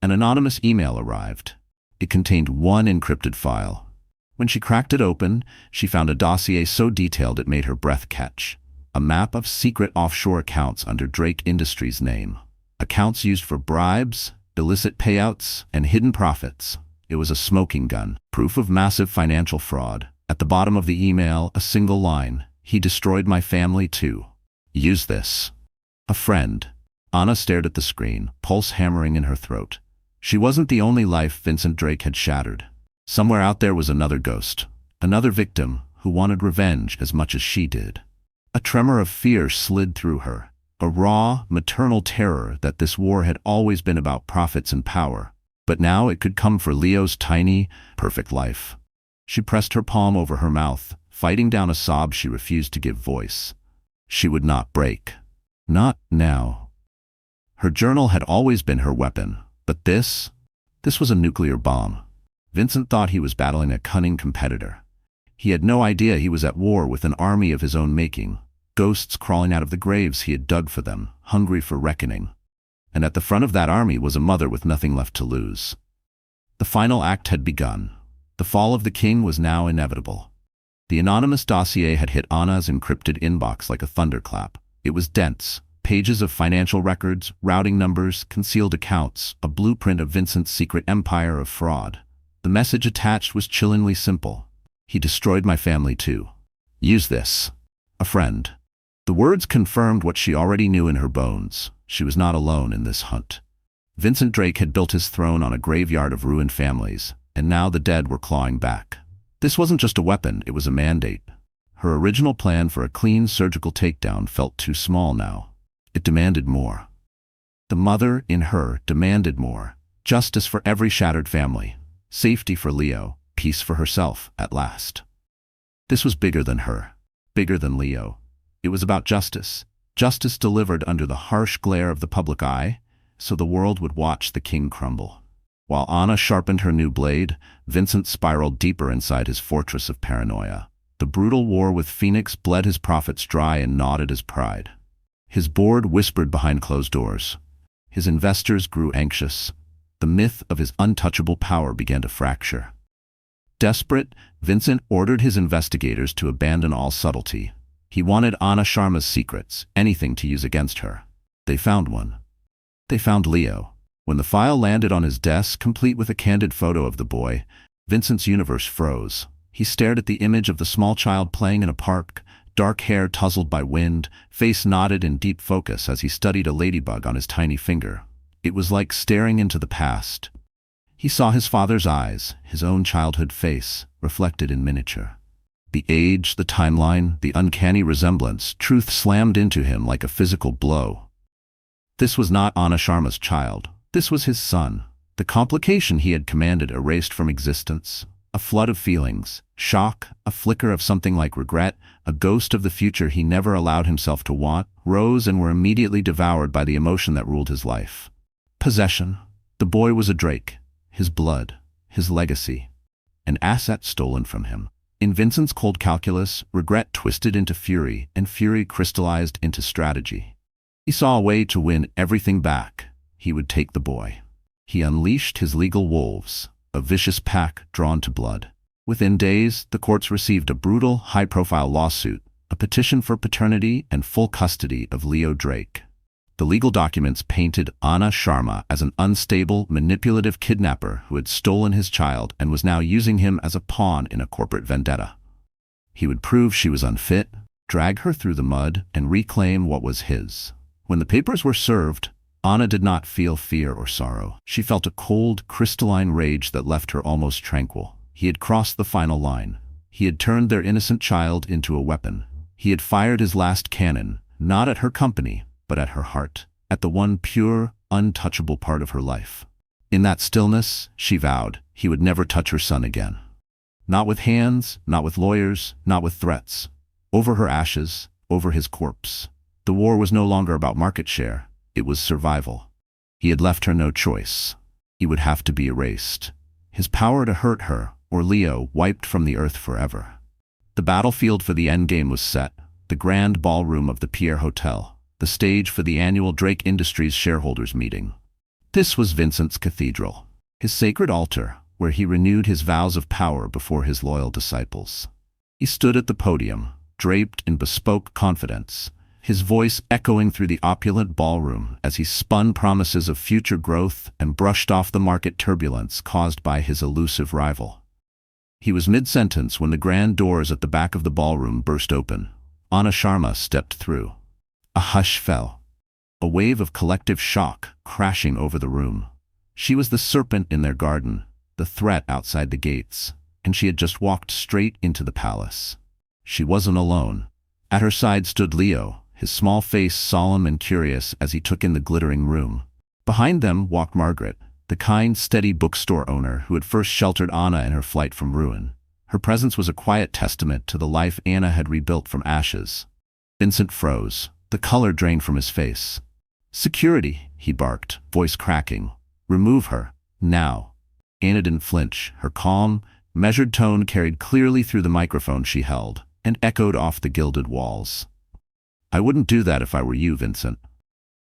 An anonymous email arrived. It contained one encrypted file. When she cracked it open, she found a dossier so detailed it made her breath catch. A map of secret offshore accounts under Drake Industries' name. Accounts used for bribes, illicit payouts, and hidden profits. It was a smoking gun, proof of massive financial fraud. At the bottom of the email, a single line: "He destroyed my family too. Use this." A friend. Ana stared at the screen, pulse hammering in her throat. She wasn't the only life Vincent Drake had shattered. Somewhere out there was another ghost, another victim who wanted revenge as much as she did. A tremor of fear slid through her, a raw, maternal terror that this war had always been about profits and power, but now it could come for Leo's tiny, perfect life. She pressed her palm over her mouth, fighting down a sob she refused to give voice. She would not break. Not now. Her journal had always been her weapon, but this was a nuclear bomb. Vincent thought he was battling a cunning competitor. He had no idea he was at war with an army of his own making, ghosts crawling out of the graves he had dug for them, hungry for reckoning. And at the front of that army was a mother with nothing left to lose. The final act had begun. The fall of the king was now inevitable. The anonymous dossier had hit Ana's encrypted inbox like a thunderclap. It was dense. Pages of financial records, routing numbers, concealed accounts, a blueprint of Vincent's secret empire of fraud. The message attached was chillingly simple. He destroyed my family too. Use this. A friend. The words confirmed what she already knew in her bones. She was not alone in this hunt. Vincent Drake had built his throne on a graveyard of ruined families, and now the dead were clawing back. This wasn't just a weapon, it was a mandate. Her original plan for a clean surgical takedown felt too small now. It demanded more. The mother in her demanded more. Justice for every shattered family. Safety for Leo. Peace for herself, at last. This was bigger than her. Bigger than Leo. It was about justice. Justice delivered under the harsh glare of the public eye, so the world would watch the king crumble. While Ana sharpened her new blade, Vincent spiraled deeper inside his fortress of paranoia. The brutal war with Phoenix bled his profits dry and gnawed at his pride. His board whispered behind closed doors. His investors grew anxious. The myth of his untouchable power began to fracture. Desperate, Vincent ordered his investigators to abandon all subtlety. He wanted Ana Sharma's secrets, anything to use against her. They found one. They found Leo. When the file landed on his desk, complete with a candid photo of the boy, Vincent's universe froze. He stared at the image of the small child playing in a park, dark hair tousled by wind, face knotted in deep focus as he studied a ladybug on his tiny finger. It was like staring into the past. He saw his father's eyes, his own childhood face, reflected in miniature. The age, the timeline, the uncanny resemblance, truth slammed into him like a physical blow. This was not Ana Sharma's child. This was his son. The complication he had commanded erased from existence. A flood of feelings, shock, a flicker of something like regret, a ghost of the future he never allowed himself to want, rose and were immediately devoured by the emotion that ruled his life. Possession. The boy was a Drake. His blood, his legacy. An asset stolen from him. In Vincent's cold calculus, regret twisted into fury, and fury crystallized into strategy. He saw a way to win everything back. He would take the boy. He unleashed his legal wolves, a vicious pack drawn to blood. Within days, the courts received a brutal, high-profile lawsuit, a petition for paternity and full custody of Leo Drake. The legal documents painted Ana Sharma as an unstable, manipulative kidnapper who had stolen his child and was now using him as a pawn in a corporate vendetta. He would prove she was unfit, drag her through the mud, and reclaim what was his. When the papers were served, Ana did not feel fear or sorrow. She felt a cold, crystalline rage that left her almost tranquil. He had crossed the final line. He had turned their innocent child into a weapon. He had fired his last cannon, not at her company, but at her heart, at the one pure, untouchable part of her life. In that stillness, she vowed, he would never touch her son again. Not with hands, not with lawyers, not with threats. Over her ashes, over his corpse. The war was no longer about market share. It was survival. He had left her no choice. He would have to be erased. His power to hurt her, or Leo, wiped from the earth forever. The battlefield for the endgame was set, the grand ballroom of the Pierre Hotel, the stage for the annual Drake Industries shareholders meeting. This was Vincent's cathedral, his sacred altar, where he renewed his vows of power before his loyal disciples. He stood at the podium, draped in bespoke confidence, his voice echoing through the opulent ballroom as he spun promises of future growth and brushed off the market turbulence caused by his elusive rival. He was mid-sentence when the grand doors at the back of the ballroom burst open. Ana Sharma stepped through. A hush fell, a wave of collective shock crashing over the room. She was the serpent in their garden, the threat outside the gates, and she had just walked straight into the palace. She wasn't alone. At her side stood Leo, his small face solemn and curious as he took in the glittering room. Behind them walked Margaret, the kind, steady bookstore owner who had first sheltered Ana in her flight from ruin. Her presence was a quiet testament to the life Ana had rebuilt from ashes. Vincent froze. The color drained from his face. "Security," he barked, voice cracking. "Remove her, now." Ana didn't flinch. Her calm, measured tone carried clearly through the microphone she held and echoed off the gilded walls. "I wouldn't do that if I were you, Vincent."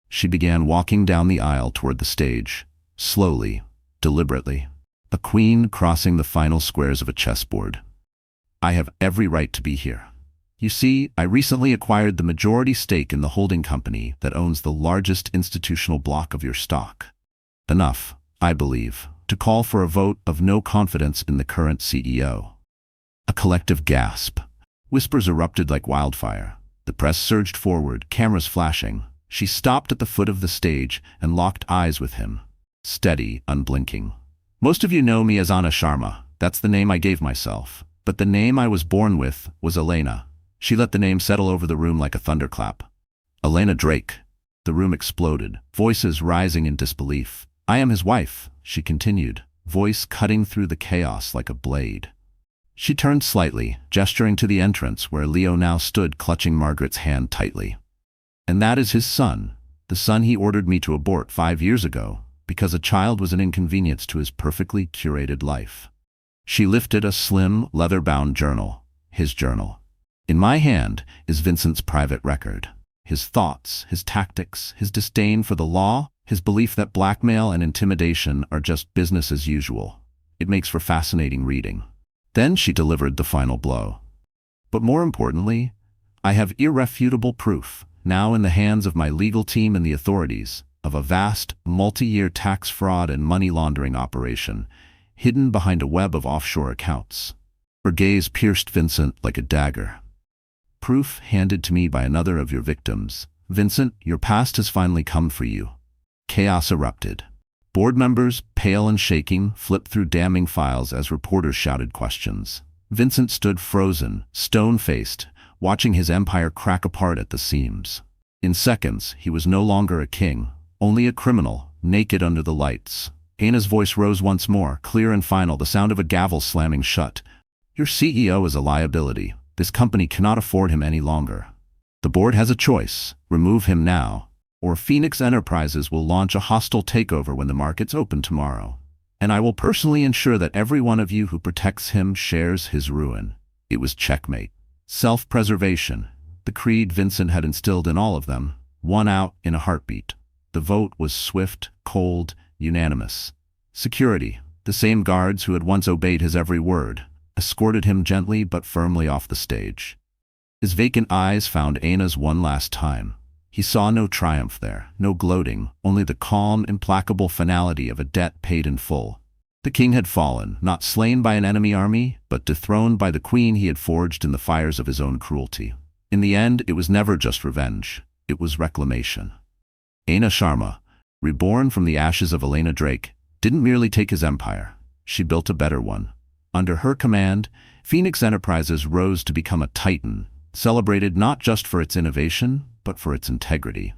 She began walking down the aisle toward the stage, slowly, deliberately, a queen crossing the final squares of a chessboard. "I have every right to be here. You see, I recently acquired the majority stake in the holding company that owns the largest institutional block of your stock. Enough, I believe, to call for a vote of no confidence in the current CEO." A collective gasp. Whispers erupted like wildfire. The press surged forward, cameras flashing. She stopped at the foot of the stage and locked eyes with him, steady, unblinking. "Most of you know me as Ana Sharma. That's the name I gave myself. But the name I was born with was Elena." She let the name settle over the room like a thunderclap. "Elena Drake." The room exploded, voices rising in disbelief. "I am his wife," she continued, voice cutting through the chaos like a blade. She turned slightly, gesturing to the entrance where Leo now stood clutching Margaret's hand tightly. "And that is his son, the son he ordered me to abort 5 years ago, because a child was an inconvenience to his perfectly curated life." She lifted a slim, leather-bound journal, his journal. "In my hand is Vincent's private record. His thoughts, his tactics, his disdain for the law, his belief that blackmail and intimidation are just business as usual. It makes for fascinating reading." Then she delivered the final blow. "But more importantly, I have irrefutable proof, now in the hands of my legal team and the authorities, of a vast, multi-year tax fraud and money laundering operation, hidden behind a web of offshore accounts." Her gaze pierced Vincent like a dagger. "Proof handed to me by another of your victims. Vincent, your past has finally come for you." Chaos erupted. Board members, pale and shaking, flipped through damning files as reporters shouted questions. Vincent stood frozen, stone-faced, watching his empire crack apart at the seams. In seconds, he was no longer a king, only a criminal, naked under the lights. Ana's voice rose once more, clear and final, the sound of a gavel slamming shut. "Your CEO is a liability. This company cannot afford him any longer. The board has a choice: remove him now, or Phoenix Enterprises will launch a hostile takeover when the markets open tomorrow. And I will personally ensure that every one of you who protects him shares his ruin." It was checkmate. Self-preservation, the creed Vincent had instilled in all of them, won out in a heartbeat. The vote was swift, cold, unanimous. Security, the same guards who had once obeyed his every word, escorted him gently but firmly off the stage. His vacant eyes found Ana's one last time. He saw no triumph there, no gloating, only the calm, implacable finality of a debt paid in full. The king had fallen, not slain by an enemy army, but dethroned by the queen he had forged in the fires of his own cruelty. In the end, it was never just revenge. It was reclamation. Ana Sharma, reborn from the ashes of Elena Drake, didn't merely take his empire. She built a better one. Under her command, Phoenix Enterprises rose to become a titan, celebrated not just for its innovation, but for its integrity.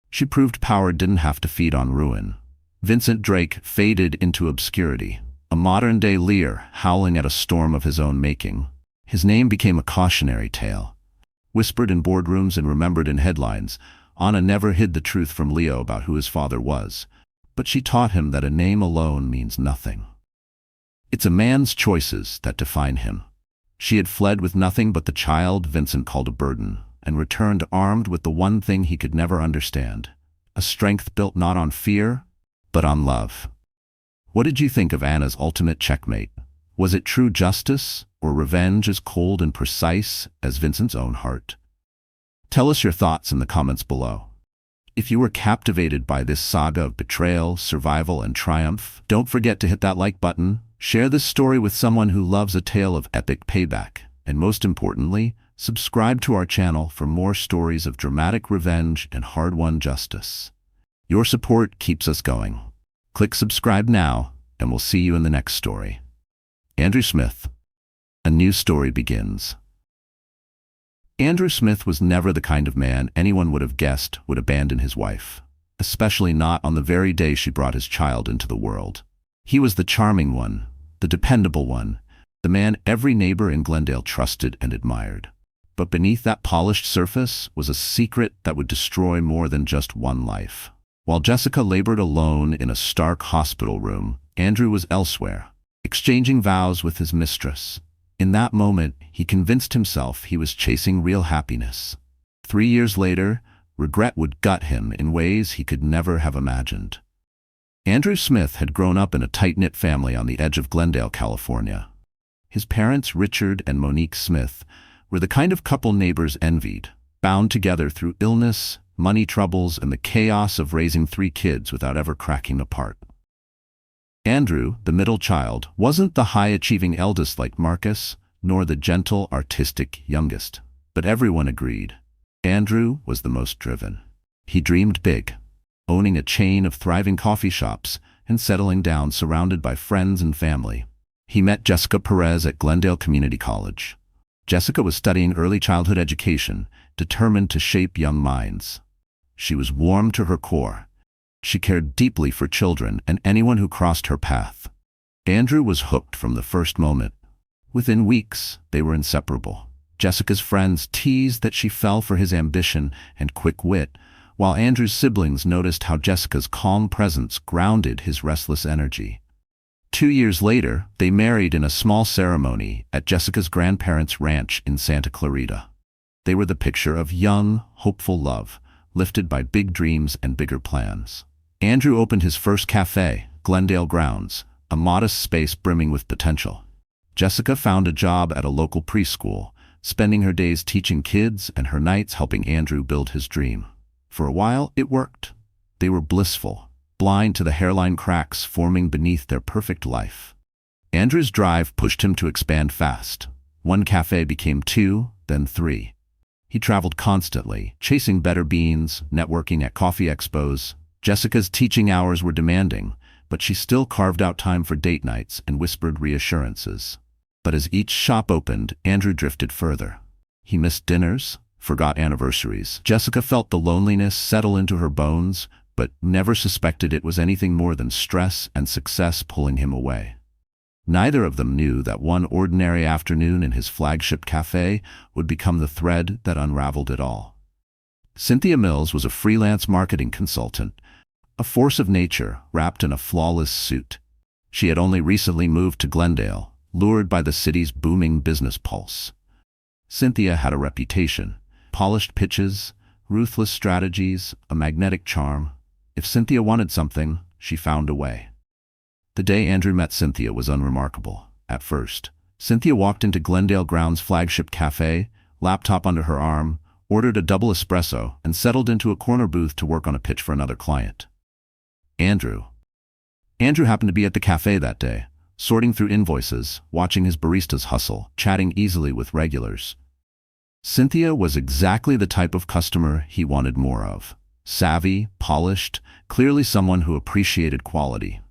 She proved power didn't have to feed on ruin. Vincent Drake faded into obscurity, a modern-day Lear howling at a storm of his own making. His name became a cautionary tale. Whispered in boardrooms and remembered in headlines, Ana never hid the truth from Leo about who his father was, but she taught him that a name alone means nothing. It's a man's choices that define him. She had fled with nothing but the child Vincent called a burden, and returned armed with the one thing he could never understand, a strength built not on fear, but on love. What did you think of Ana's ultimate checkmate? Was it true justice, or revenge as cold and precise as Vincent's own heart? Tell us your thoughts in the comments below. If you were captivated by this saga of betrayal, survival, and triumph, don't forget to hit that like button, share this story with someone who loves a tale of epic payback, and most importantly, subscribe to our channel for more stories of dramatic revenge and hard-won justice. Your support keeps us going. Click subscribe now, and we'll see you in the next story. Andrew Smith. A new story begins. Andrew Smith was never the kind of man anyone would have guessed would abandon his wife, especially not on the very day she brought his child into the world. He was the charming one, the dependable one, the man every neighbor in Glendale trusted and admired. But beneath that polished surface was a secret that would destroy more than just one life. While Jessica labored alone in a stark hospital room, Andrew was elsewhere, exchanging vows with his mistress. In that moment, he convinced himself he was chasing real happiness. 3 years later, regret would gut him in ways he could never have imagined. Andrew Smith had grown up in a tight-knit family on the edge of Glendale, California. His parents, Richard and Monique Smith, were the kind of couple neighbors envied, bound together through illness, money troubles, and the chaos of raising 3 kids without ever cracking apart. Andrew, the middle child, wasn't the high-achieving eldest like Marcus, nor the gentle, artistic youngest. But everyone agreed. Andrew was the most driven. He dreamed big, owning a chain of thriving coffee shops and settling down surrounded by friends and family. He met Jessica Perez at Glendale Community College. Jessica was studying early childhood education, determined to shape young minds. She was warm to her core. She cared deeply for children and anyone who crossed her path. Andrew was hooked from the first moment. Within weeks, they were inseparable. Jessica's friends teased that she fell for his ambition and quick wit, while Andrew's siblings noticed how Jessica's calm presence grounded his restless energy. 2 years later, they married in a small ceremony at Jessica's grandparents' ranch in Santa Clarita. They were the picture of young, hopeful love, lifted by big dreams and bigger plans. Andrew opened his first cafe, Glendale Grounds, a modest space brimming with potential. Jessica found a job at a local preschool, spending her days teaching kids and her nights helping Andrew build his dream. For a while, it worked. They were blissful, blind to the hairline cracks forming beneath their perfect life. Andrew's drive pushed him to expand fast. One cafe became 2, then 3. He traveled constantly, chasing better beans, networking at coffee expos. Jessica's teaching hours were demanding, but she still carved out time for date nights and whispered reassurances. But as each shop opened, Andrew drifted further. He missed dinners, forgot anniversaries. Jessica felt the loneliness settle into her bones, but never suspected it was anything more than stress and success pulling him away. Neither of them knew that one ordinary afternoon in his flagship cafe would become the thread that unraveled it all. Cynthia Mills was a freelance marketing consultant, a force of nature wrapped in a flawless suit. She had only recently moved to Glendale, lured by the city's booming business pulse. Cynthia had a reputation: polished pitches, ruthless strategies, a magnetic charm. If Cynthia wanted something, she found a way. The day Andrew met Cynthia was unremarkable. At first, Cynthia walked into Glendale Grounds' flagship cafe, laptop under her arm, ordered a double espresso, and settled into a corner booth to work on a pitch for another client. Andrew happened to be at the cafe that day, sorting through invoices, watching his baristas hustle, chatting easily with regulars. Cynthia was exactly the type of customer he wanted more of. Savvy, polished, clearly someone who appreciated quality.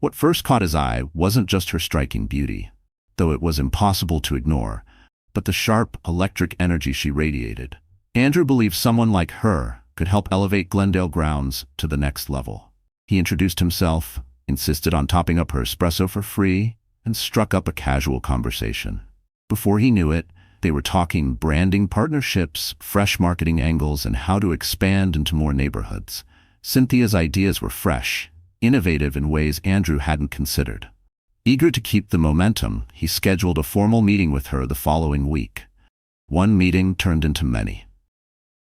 What first caught his eye wasn't just her striking beauty, though it was impossible to ignore, but the sharp, electric energy she radiated. Andrew believed someone like her could help elevate Glendale Grounds to the next level. He introduced himself, insisted on topping up her espresso for free, and struck up a casual conversation. Before he knew it, they were talking branding partnerships, fresh marketing angles, and how to expand into more neighborhoods. Cynthia's ideas were fresh, innovative in ways Andrew hadn't considered. Eager to keep the momentum, he scheduled a formal meeting with her the following week. One meeting turned into many.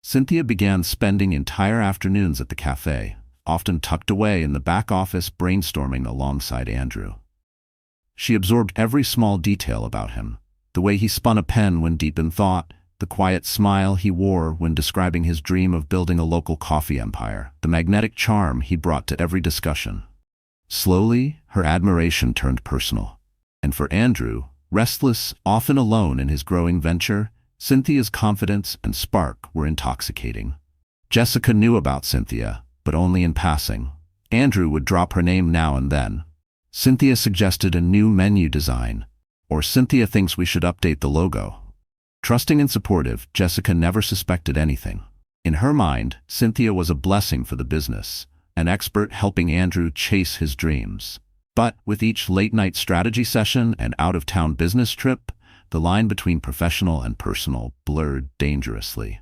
Cynthia began spending entire afternoons at the cafe, often tucked away in the back office brainstorming alongside Andrew. She absorbed every small detail about him: the way he spun a pen when deep in thought, the quiet smile he wore when describing his dream of building a local coffee empire, the magnetic charm he brought to every discussion. Slowly, her admiration turned personal. And for Andrew, restless, often alone in his growing venture, Cynthia's confidence and spark were intoxicating. Jessica knew about Cynthia, but only in passing. Andrew would drop her name now and then. Cynthia suggested a new menu design, or Cynthia thinks we should update the logo. Trusting and supportive, Jessica never suspected anything. In her mind, Cynthia was a blessing for the business, an expert helping Andrew chase his dreams. But with each late-night strategy session and out-of-town business trip, the line between professional and personal blurred dangerously.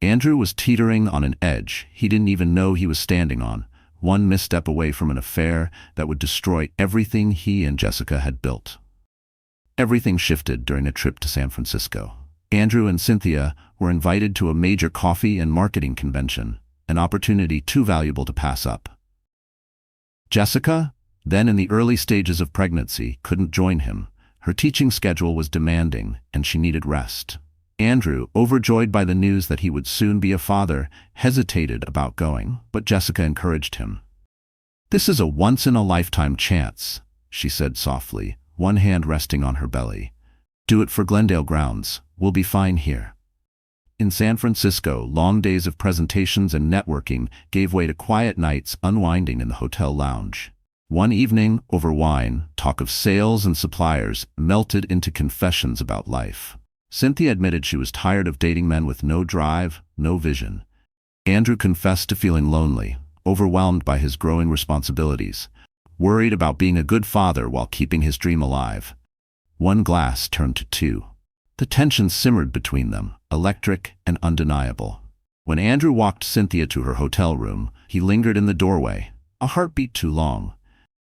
Andrew was teetering on an edge he didn't even know he was standing on, one misstep away from an affair that would destroy everything he and Jessica had built. Everything shifted during a trip to San Francisco. Andrew and Cynthia were invited to a major coffee and marketing convention, an opportunity too valuable to pass up. Jessica, then in the early stages of pregnancy, couldn't join him. Her teaching schedule was demanding, and she needed rest. Andrew, overjoyed by the news that he would soon be a father, hesitated about going, but Jessica encouraged him. "This is a once-in-a-lifetime chance," she said softly, one hand resting on her belly. "Do it for Glendale grounds. We'll be fine here." In San Francisco, long days of presentations and networking gave way to quiet nights unwinding in the hotel lounge. One evening, over wine, talk of sales and suppliers melted into confessions about life. Cynthia admitted she was tired of dating men with no drive, no vision. Andrew confessed to feeling lonely, overwhelmed by his growing responsibilities, worried about being a good father while keeping his dream alive. One glass turned to two. The tension simmered between them, electric and undeniable. When Andrew walked Cynthia to her hotel room, he lingered in the doorway, a heartbeat too long.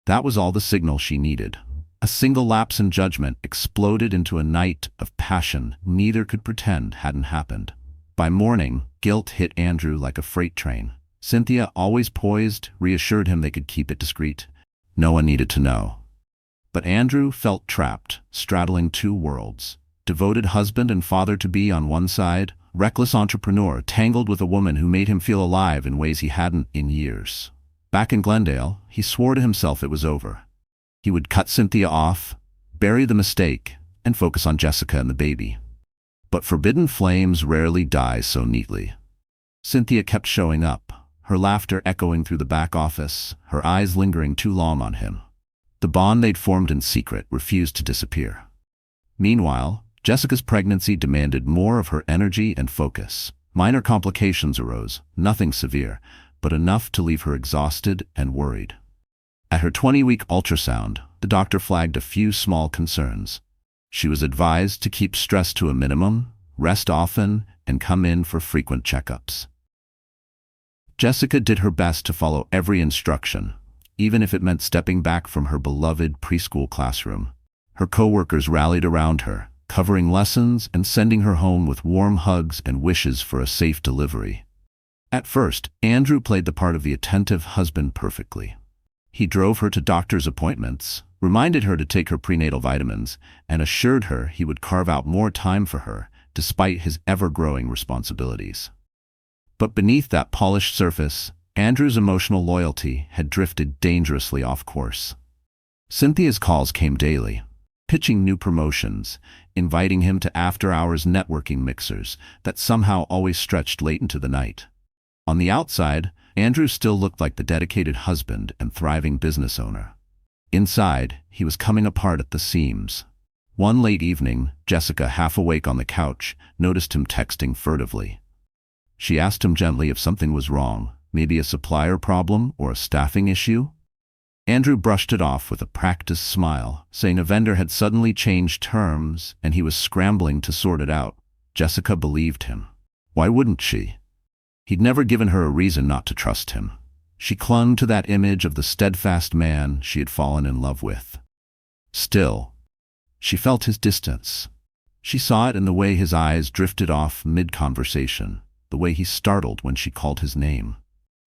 That was all the signal she needed. A single lapse in judgment exploded into a night of passion neither could pretend hadn't happened. By morning, guilt hit Andrew like a freight train. Cynthia, always poised, reassured him they could keep it discreet. No one needed to know. But Andrew felt trapped, straddling two worlds. Devoted husband and father-to-be on one side, reckless entrepreneur tangled with a woman who made him feel alive in ways he hadn't in years. Back in Glendale, he swore to himself it was over. He would cut Cynthia off, bury the mistake, and focus on Jessica and the baby. But forbidden flames rarely die so neatly. Cynthia kept showing up, her laughter echoing through the back office, her eyes lingering too long on him. The bond they'd formed in secret refused to disappear. Meanwhile, Jessica's pregnancy demanded more of her energy and focus. Minor complications arose, nothing severe, but enough to leave her exhausted and worried. At her 20-week ultrasound, the doctor flagged a few small concerns. She was advised to keep stress to a minimum, rest often, and come in for frequent checkups. Jessica did her best to follow every instruction, even if it meant stepping back from her beloved preschool classroom. Her coworkers rallied around her, covering lessons and sending her home with warm hugs and wishes for a safe delivery. At first, Andrew played the part of the attentive husband perfectly. He drove her to doctor's appointments, reminded her to take her prenatal vitamins, and assured her he would carve out more time for her, despite his ever-growing responsibilities. But beneath that polished surface, Andrew's emotional loyalty had drifted dangerously off course. Cynthia's calls came daily, pitching new promotions, inviting him to after-hours networking mixers that somehow always stretched late into the night. On the outside, Andrew still looked like the dedicated husband and thriving business owner. Inside, he was coming apart at the seams. One late evening, Jessica, half awake on the couch, noticed him texting furtively. She asked him gently if something was wrong, maybe a supplier problem or a staffing issue. Andrew brushed it off with a practiced smile, saying a vendor had suddenly changed terms and he was scrambling to sort it out. Jessica believed him. Why wouldn't she? He'd never given her a reason not to trust him. She clung to that image of the steadfast man she had fallen in love with. Still, she felt his distance. She saw it in the way his eyes drifted off mid-conversation, the way he startled when she called his name.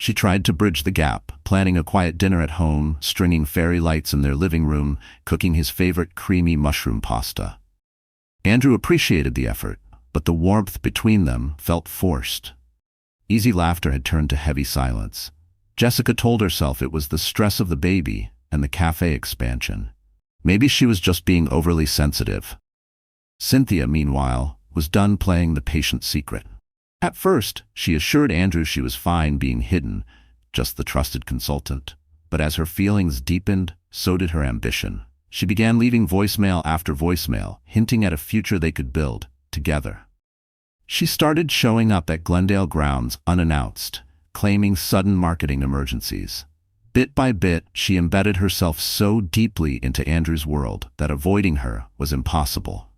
She tried to bridge the gap, planning a quiet dinner at home, stringing fairy lights in their living room, cooking his favorite creamy mushroom pasta. Andrew appreciated the effort, but the warmth between them felt forced. Easy laughter had turned to heavy silence. Jessica told herself it was the stress of the baby and the cafe expansion. Maybe she was just being overly sensitive. Cynthia, meanwhile, was done playing the patient secret. At first, she assured Andrew she was fine being hidden, just the trusted consultant. But as her feelings deepened, so did her ambition. She began leaving voicemail after voicemail, hinting at a future they could build together. She started showing up at Glendale grounds unannounced, claiming sudden marketing emergencies. Bit by bit, she embedded herself so deeply into Andrew's world that avoiding her was impossible.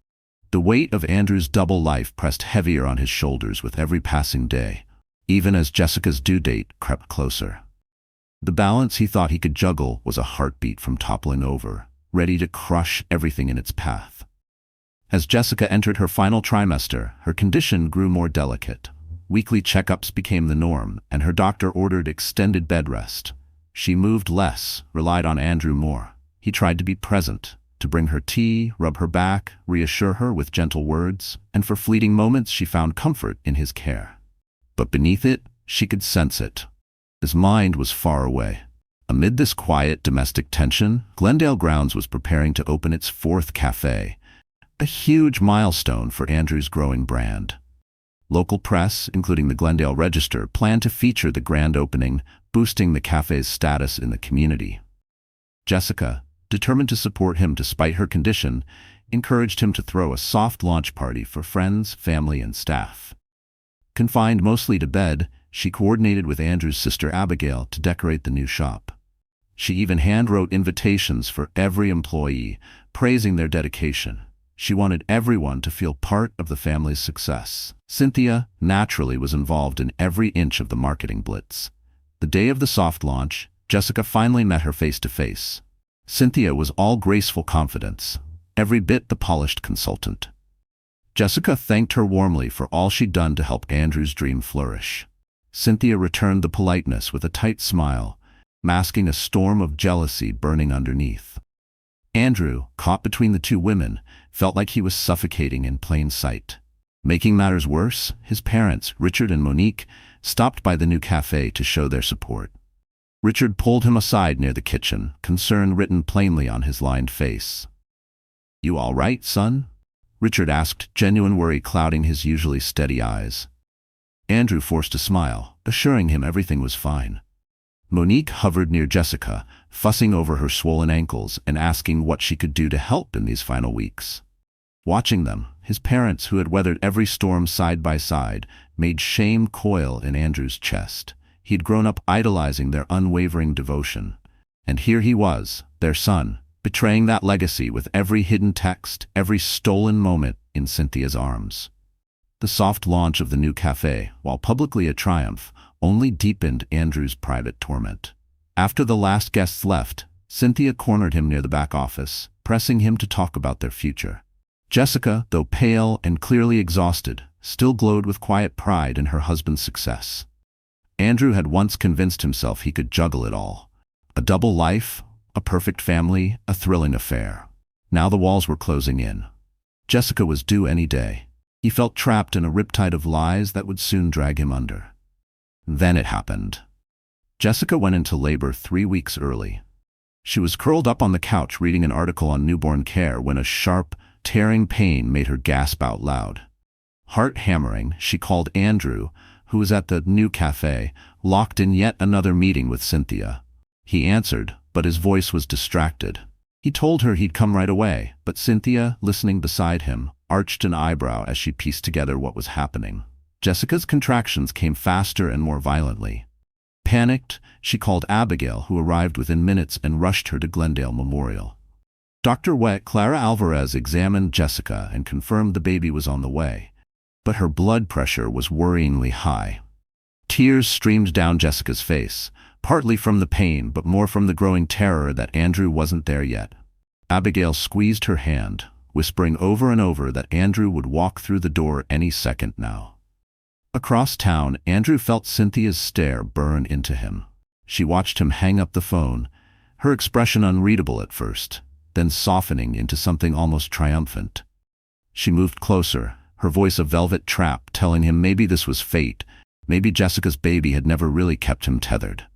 The weight of Andrew's double life pressed heavier on his shoulders with every passing day, even as Jessica's due date crept closer. The balance he thought he could juggle was a heartbeat from toppling over, ready to crush everything in its path. As Jessica entered her final trimester, her condition grew more delicate. Weekly checkups became the norm, and her doctor ordered extended bed rest. She moved less, relied on Andrew more. He tried to be present, to bring her tea, rub her back, reassure her with gentle words, and for fleeting moments she found comfort in his care. But beneath it, she could sense it. His mind was far away. Amid this quiet domestic tension, Glendale Grounds was preparing to open its 4th cafe, a huge milestone for Andrew's growing brand. Local press, including the Glendale Register, planned to feature the grand opening, boosting the cafe's status in the community. Jessica, determined to support him despite her condition, encouraged him to throw a soft launch party for friends, family, and staff. Confined mostly to bed, she coordinated with Andrew's sister Abigail to decorate the new shop. She even hand-wrote invitations for every employee, praising their dedication. She wanted everyone to feel part of the family's success. Cynthia, naturally, was involved in every inch of the marketing blitz. The day of the soft launch, Jessica finally met her face-to-face. Cynthia was all graceful confidence, every bit the polished consultant. Jessica thanked her warmly for all she'd done to help Andrew's dream flourish. Cynthia returned the politeness with a tight smile, masking a storm of jealousy burning underneath. Andrew, caught between the two women, felt like he was suffocating in plain sight. Making matters worse, his parents, Richard and Monique, stopped by the new cafe to show their support. Richard pulled him aside near the kitchen, concern written plainly on his lined face. "You all right, son?" Richard asked, genuine worry clouding his usually steady eyes. Andrew forced a smile, assuring him everything was fine. Monique hovered near Jessica, fussing over her swollen ankles and asking what she could do to help in these final weeks. Watching them, his parents, who had weathered every storm side by side, made shame coil in Andrew's chest. He'd grown up idolizing their unwavering devotion. And here he was, their son, betraying that legacy with every hidden text, every stolen moment in Cynthia's arms. The soft launch of the new cafe, while publicly a triumph, only deepened Andrew's private torment. After the last guests left, Cynthia cornered him near the back office, pressing him to talk about their future. Jessica, though pale and clearly exhausted, still glowed with quiet pride in her husband's success. Andrew had once convinced himself he could juggle it all. A double life, a perfect family, a thrilling affair. Now the walls were closing in. Jessica was due any day. He felt trapped in a riptide of lies that would soon drag him under. Then it happened. Jessica went into labor 3 weeks early. She was curled up on the couch reading an article on newborn care when a sharp, tearing pain made her gasp out loud. Heart-hammering, she called Andrew, who was at the new cafe, locked in yet another meeting with Cynthia. He answered, but his voice was distracted. He told her he'd come right away, but Cynthia, listening beside him, arched an eyebrow as she pieced together what was happening. Jessica's contractions came faster and more violently. Panicked, she called Abigail, who arrived within minutes and rushed her to Glendale Memorial. Dr. Clara Alvarez examined Jessica and confirmed the baby was on the way, but her blood pressure was worryingly high. Tears streamed down Jessica's face, partly from the pain but more from the growing terror that Andrew wasn't there yet. Abigail squeezed her hand, whispering over and over that Andrew would walk through the door any second now. Across town, Andrew felt Cynthia's stare burn into him. She watched him hang up the phone, her expression unreadable at first, then softening into something almost triumphant. She moved closer, her voice a velvet trap telling him maybe this was fate, maybe Jessica's baby had never really kept him tethered.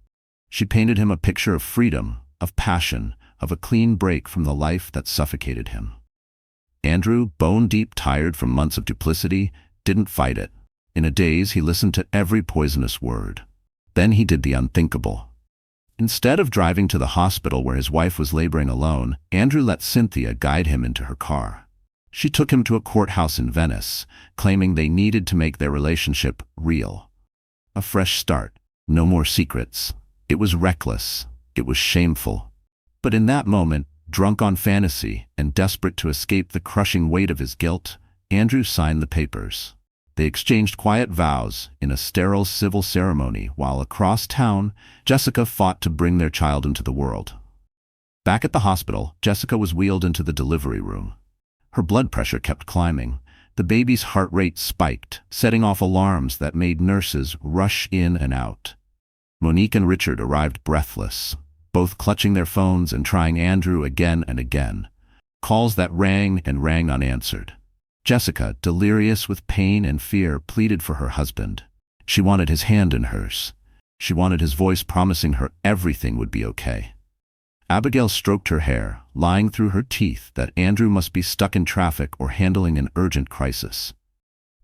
She painted him a picture of freedom, of passion, of a clean break from the life that suffocated him. Andrew, bone-deep tired from months of duplicity, didn't fight it. In a daze, he listened to every poisonous word. Then he did the unthinkable. Instead of driving to the hospital where his wife was laboring alone, Andrew let Cynthia guide him into her car. She took him to a courthouse in Venice, claiming they needed to make their relationship real. A fresh start. No more secrets. It was reckless. It was shameful. But in that moment, drunk on fantasy and desperate to escape the crushing weight of his guilt, Andrew signed the papers. They exchanged quiet vows in a sterile civil ceremony while across town, Jessica fought to bring their child into the world. Back at the hospital, Jessica was wheeled into the delivery room. Her blood pressure kept climbing. The baby's heart rate spiked, setting off alarms that made nurses rush in and out. Monique and Richard arrived breathless, both clutching their phones and trying Andrew again and again. Calls that rang and rang unanswered. Jessica, delirious with pain and fear, pleaded for her husband. She wanted his hand in hers. She wanted his voice promising her everything would be okay. Abigail stroked her hair, lying through her teeth that Andrew must be stuck in traffic or handling an urgent crisis.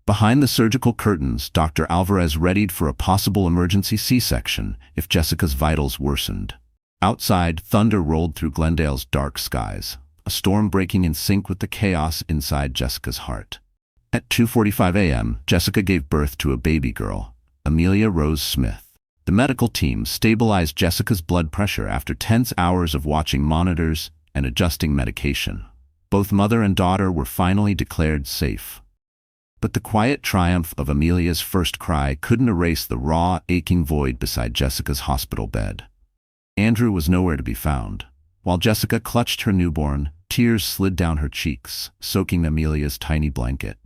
Behind the surgical curtains, Dr. Alvarez readied for a possible emergency C-section if Jessica's vitals worsened. Outside, thunder rolled through Glendale's dark skies, a storm breaking in sync with the chaos inside Jessica's heart. At 2:45 a.m., Jessica gave birth to a baby girl, Amelia Rose Smith. The medical team stabilized Jessica's blood pressure after tense hours of watching monitors and adjusting medication. Both mother and daughter were finally declared safe. But the quiet triumph of Amelia's first cry couldn't erase the raw, aching void beside Jessica's hospital bed. Andrew was nowhere to be found. While Jessica clutched her newborn, tears slid down her cheeks, soaking Amelia's tiny blanket.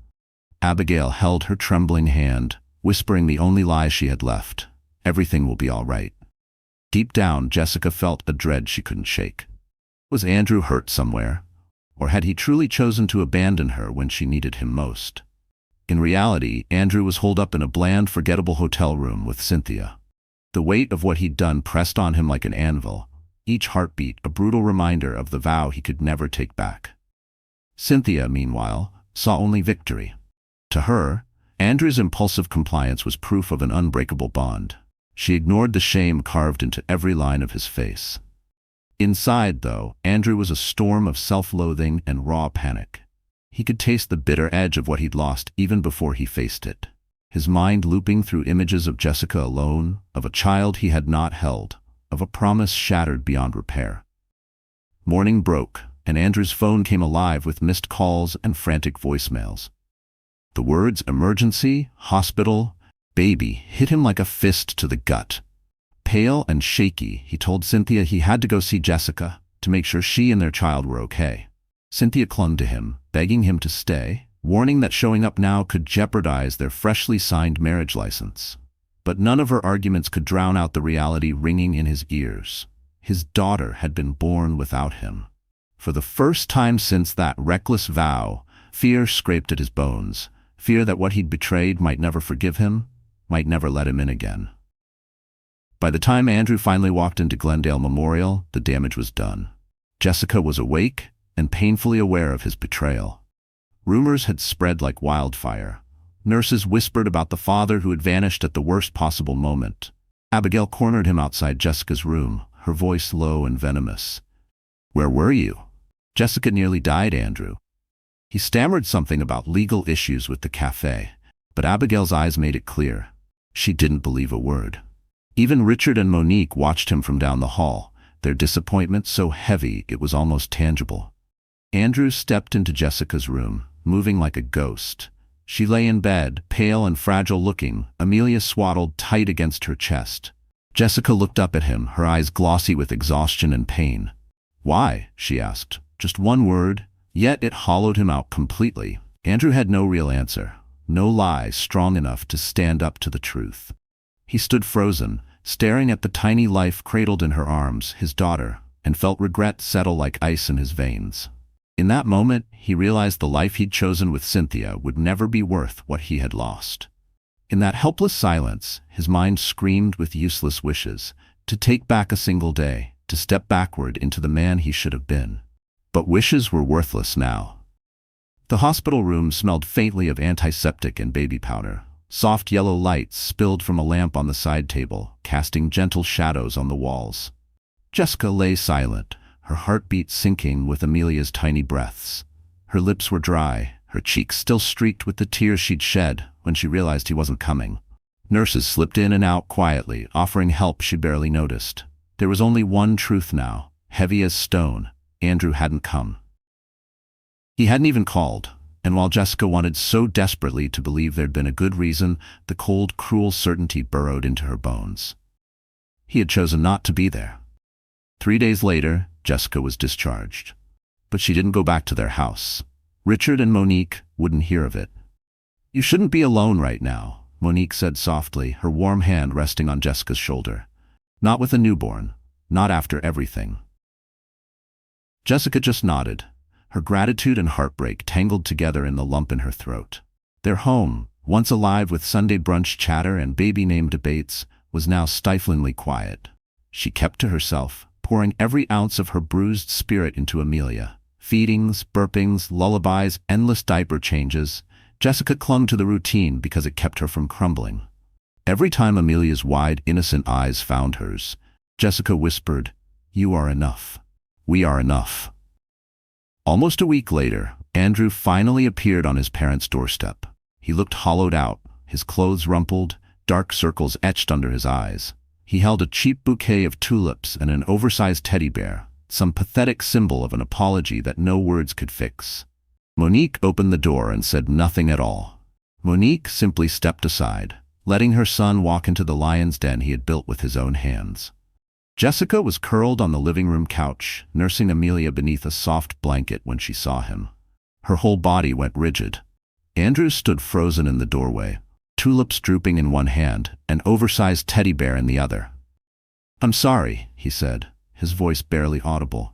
Abigail held her trembling hand, whispering the only lie she had left. Everything will be all right. Deep down, Jessica felt a dread she couldn't shake. Was Andrew hurt somewhere? Or had he truly chosen to abandon her when she needed him most? In reality, Andrew was holed up in a bland, forgettable hotel room with Cynthia. The weight of what he'd done pressed on him like an anvil, each heartbeat a brutal reminder of the vow he could never take back. Cynthia, meanwhile, saw only victory. To her, Andrew's impulsive compliance was proof of an unbreakable bond. She ignored the shame carved into every line of his face. Inside, though, Andrew was a storm of self-loathing and raw panic. He could taste the bitter edge of what he'd lost even before he faced it. His mind looping through images of Jessica alone, of a child he had not held, of a promise shattered beyond repair. Morning broke, and Andrew's phone came alive with missed calls and frantic voicemails. The words emergency, hospital, baby hit him like a fist to the gut. Pale and shaky, he told Cynthia he had to go see Jessica to make sure she and their child were okay. Cynthia clung to him, begging him to stay, warning that showing up now could jeopardize their freshly signed marriage license. But none of her arguments could drown out the reality ringing in his ears. His daughter had been born without him. For the first time since that reckless vow, fear scraped at his bones, fear that what he'd betrayed might never forgive him, might never let him in again. By the time Andrew finally walked into Glendale Memorial, the damage was done. Jessica was awake and painfully aware of his betrayal. Rumors had spread like wildfire. Nurses whispered about the father who had vanished at the worst possible moment. Abigail cornered him outside Jessica's room, her voice low and venomous. "Where were you?" Jessica nearly died, Andrew. He stammered something about legal issues with the cafe, but Abigail's eyes made it clear. She didn't believe a word. Even Richard and Monique watched him from down the hall, their disappointment so heavy it was almost tangible. Andrew stepped into Jessica's room, moving like a ghost. She lay in bed, pale and fragile-looking, Amelia swaddled tight against her chest. Jessica looked up at him, her eyes glossy with exhaustion and pain. "Why?" she asked. Just one word, yet it hollowed him out completely. Andrew had no real answer, no lie strong enough to stand up to the truth. He stood frozen, staring at the tiny life cradled in her arms, his daughter, and felt regret settle like ice in his veins. In that moment, he realized the life he'd chosen with Cynthia would never be worth what he had lost. In that helpless silence, his mind screamed with useless wishes, to take back a single day, to step backward into the man he should have been. But wishes were worthless now. The hospital room smelled faintly of antiseptic and baby powder. Soft yellow lights spilled from a lamp on the side table, casting gentle shadows on the walls. Jessica lay silent, her heartbeat sinking with Amelia's tiny breaths. Her lips were dry, her cheeks still streaked with the tears she'd shed when she realized he wasn't coming. Nurses slipped in and out quietly, offering help she barely noticed. There was only one truth now, heavy as stone. Andrew hadn't come. He hadn't even called, And while Jessica wanted so desperately to believe there'd been a good reason, the cold, cruel certainty burrowed into her bones. He had chosen not to be there. 3 days later, Jessica was discharged. But she didn't go back to their house. Richard and Monique wouldn't hear of it. "You shouldn't be alone right now," Monique said softly, her warm hand resting on Jessica's shoulder. "Not with a newborn. Not after everything." Jessica just nodded. Her gratitude and heartbreak tangled together in the lump in her throat. Their home, once alive with Sunday brunch chatter and baby name debates, was now stiflingly quiet. She kept to herself, pouring every ounce of her bruised spirit into Amelia. Feedings, burpings, lullabies, endless diaper changes. Jessica clung to the routine because it kept her from crumbling. Every time Amelia's wide, innocent eyes found hers, Jessica whispered, "You are enough. We are enough." Almost a week later, Andrew finally appeared on his parents' doorstep. He looked hollowed out, his clothes rumpled, dark circles etched under his eyes. He held a cheap bouquet of tulips and an oversized teddy bear, some pathetic symbol of an apology that no words could fix. Monique opened the door and said nothing at all. Monique simply stepped aside, letting her son walk into the lion's den he had built with his own hands. Jessica was curled on the living room couch, nursing Amelia beneath a soft blanket when she saw him. Her whole body went rigid. Andrew stood frozen in the doorway, tulips drooping in one hand, an oversized teddy bear in the other. "I'm sorry," he said, his voice barely audible.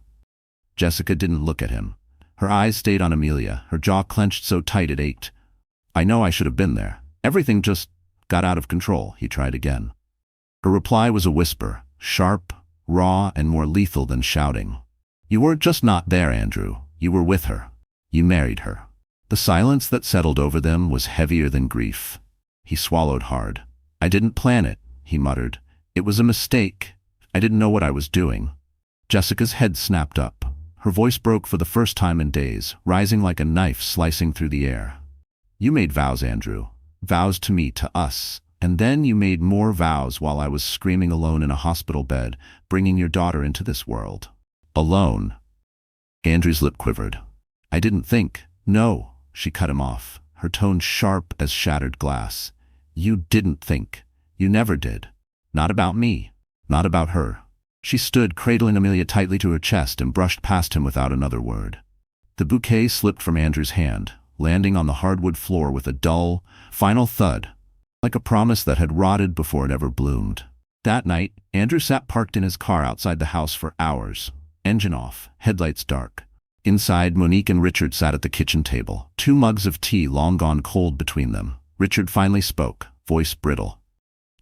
Jessica didn't look at him. Her eyes stayed on Amelia, her jaw clenched so tight it ached. "I know I should have been there. Everything just got out of control," he tried again. Her reply was a whisper, sharp, raw, and more lethal than shouting. "You were just not there, Andrew. You were with her. You married her." The silence that settled over them was heavier than grief. He swallowed hard. "I didn't plan it," he muttered. "It was a mistake. I didn't know what I was doing." Jessica's head snapped up. Her voice broke for the first time in days, rising like a knife slicing through the air. "You made vows, Andrew. Vows to me, to us. And then you made more vows while I was screaming alone in a hospital bed, bringing your daughter into this world." "Alone?" Andrew's lip quivered. "I didn't think." "No," she cut him off, her tone sharp as shattered glass. "You didn't think. You never did. Not about me. Not about her." She stood, cradling Amelia tightly to her chest, and brushed past him without another word. The bouquet slipped from Andrew's hand, landing on the hardwood floor with a dull, final thud, like a promise that had rotted before it ever bloomed. That night, Andrew sat parked in his car outside the house for hours, engine off, headlights dark. Inside, Monique and Richard sat at the kitchen table, 2 mugs of tea long gone cold between them. Richard finally spoke, voice brittle.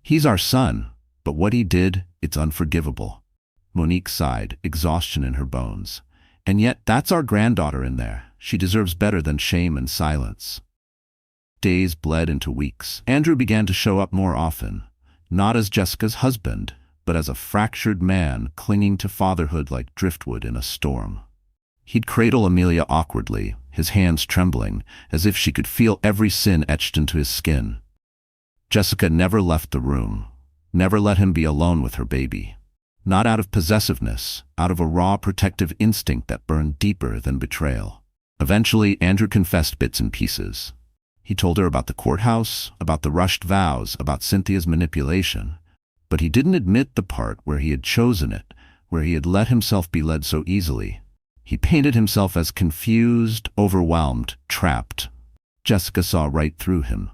"He's our son, but what he did, it's unforgivable." Monique sighed, exhaustion in her bones. "And yet, that's our granddaughter in there. She deserves better than shame and silence." Days bled into weeks. Andrew began to show up more often, not as Jessica's husband, but as a fractured man clinging to fatherhood like driftwood in a storm. He'd cradle Amelia awkwardly, his hands trembling, as if she could feel every sin etched into his skin. Jessica never left the room, never let him be alone with her baby. Not out of possessiveness, out of a raw protective instinct that burned deeper than betrayal. Eventually, Andrew confessed bits and pieces. He told her about the courthouse, about the rushed vows, about Cynthia's manipulation. But he didn't admit the part where he had chosen it, where he had let himself be led so easily. He painted himself as confused, overwhelmed, trapped. Jessica saw right through him.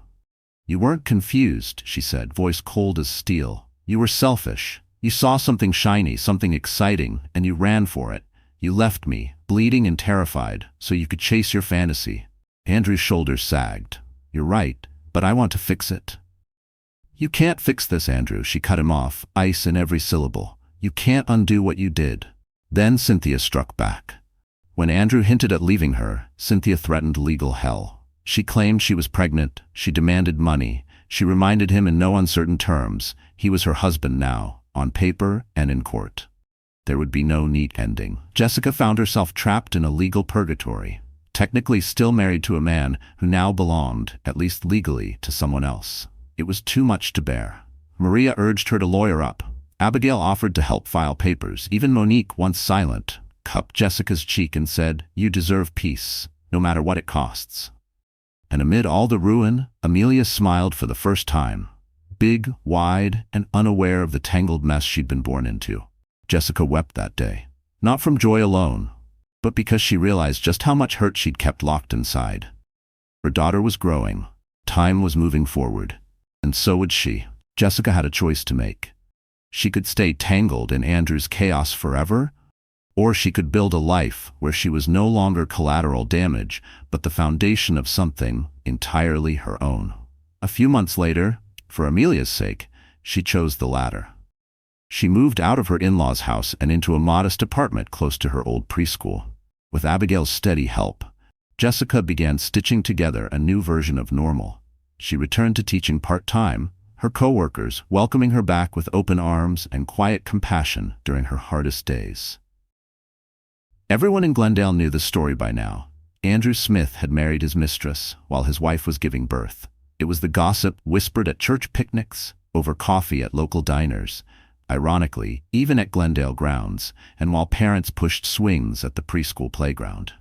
"You weren't confused," she said, voice cold as steel. "You were selfish. You saw something shiny, something exciting, and you ran for it. You left me, bleeding and terrified, so you could chase your fantasy." Andrew's shoulders sagged. "You're right, but I want to fix it." "You can't fix this, Andrew," she cut him off, ice in every syllable. "You can't undo what you did." Then Cynthia struck back. When Andrew hinted at leaving her, Cynthia threatened legal hell. She claimed she was pregnant, she demanded money, she reminded him in no uncertain terms he was her husband now, on paper and in court. There would be no neat ending. Jessica found herself trapped in a legal purgatory, technically still married to a man who now belonged, at least legally, to someone else. It was too much to bear. Maria urged her to lawyer up. Abigail offered to help file papers. Even Monique, once silent, cupped Jessica's cheek and said, "You deserve peace, no matter what it costs." And amid all the ruin, Amelia smiled for the first time. Big, wide, and unaware of the tangled mess she'd been born into. Jessica wept that day. Not from joy alone, but because she realized just how much hurt she'd kept locked inside. Her daughter was growing. Time was moving forward. And so would she. Jessica had a choice to make. She could stay tangled in Andrew's chaos forever, or she could build a life where she was no longer collateral damage, but the foundation of something entirely her own. A few months later, for Amelia's sake, she chose the latter. She moved out of her in-laws' house and into a modest apartment close to her old preschool. With Abigail's steady help, Jessica began stitching together a new version of normal. She returned to teaching part-time, her co-workers welcoming her back with open arms and quiet compassion during her hardest days. Everyone in Glendale knew the story by now. Andrew Smith had married his mistress while his wife was giving birth. It was the gossip whispered at church picnics, over coffee at local diners, ironically, even at Glendale grounds, and while parents pushed swings at the preschool playground.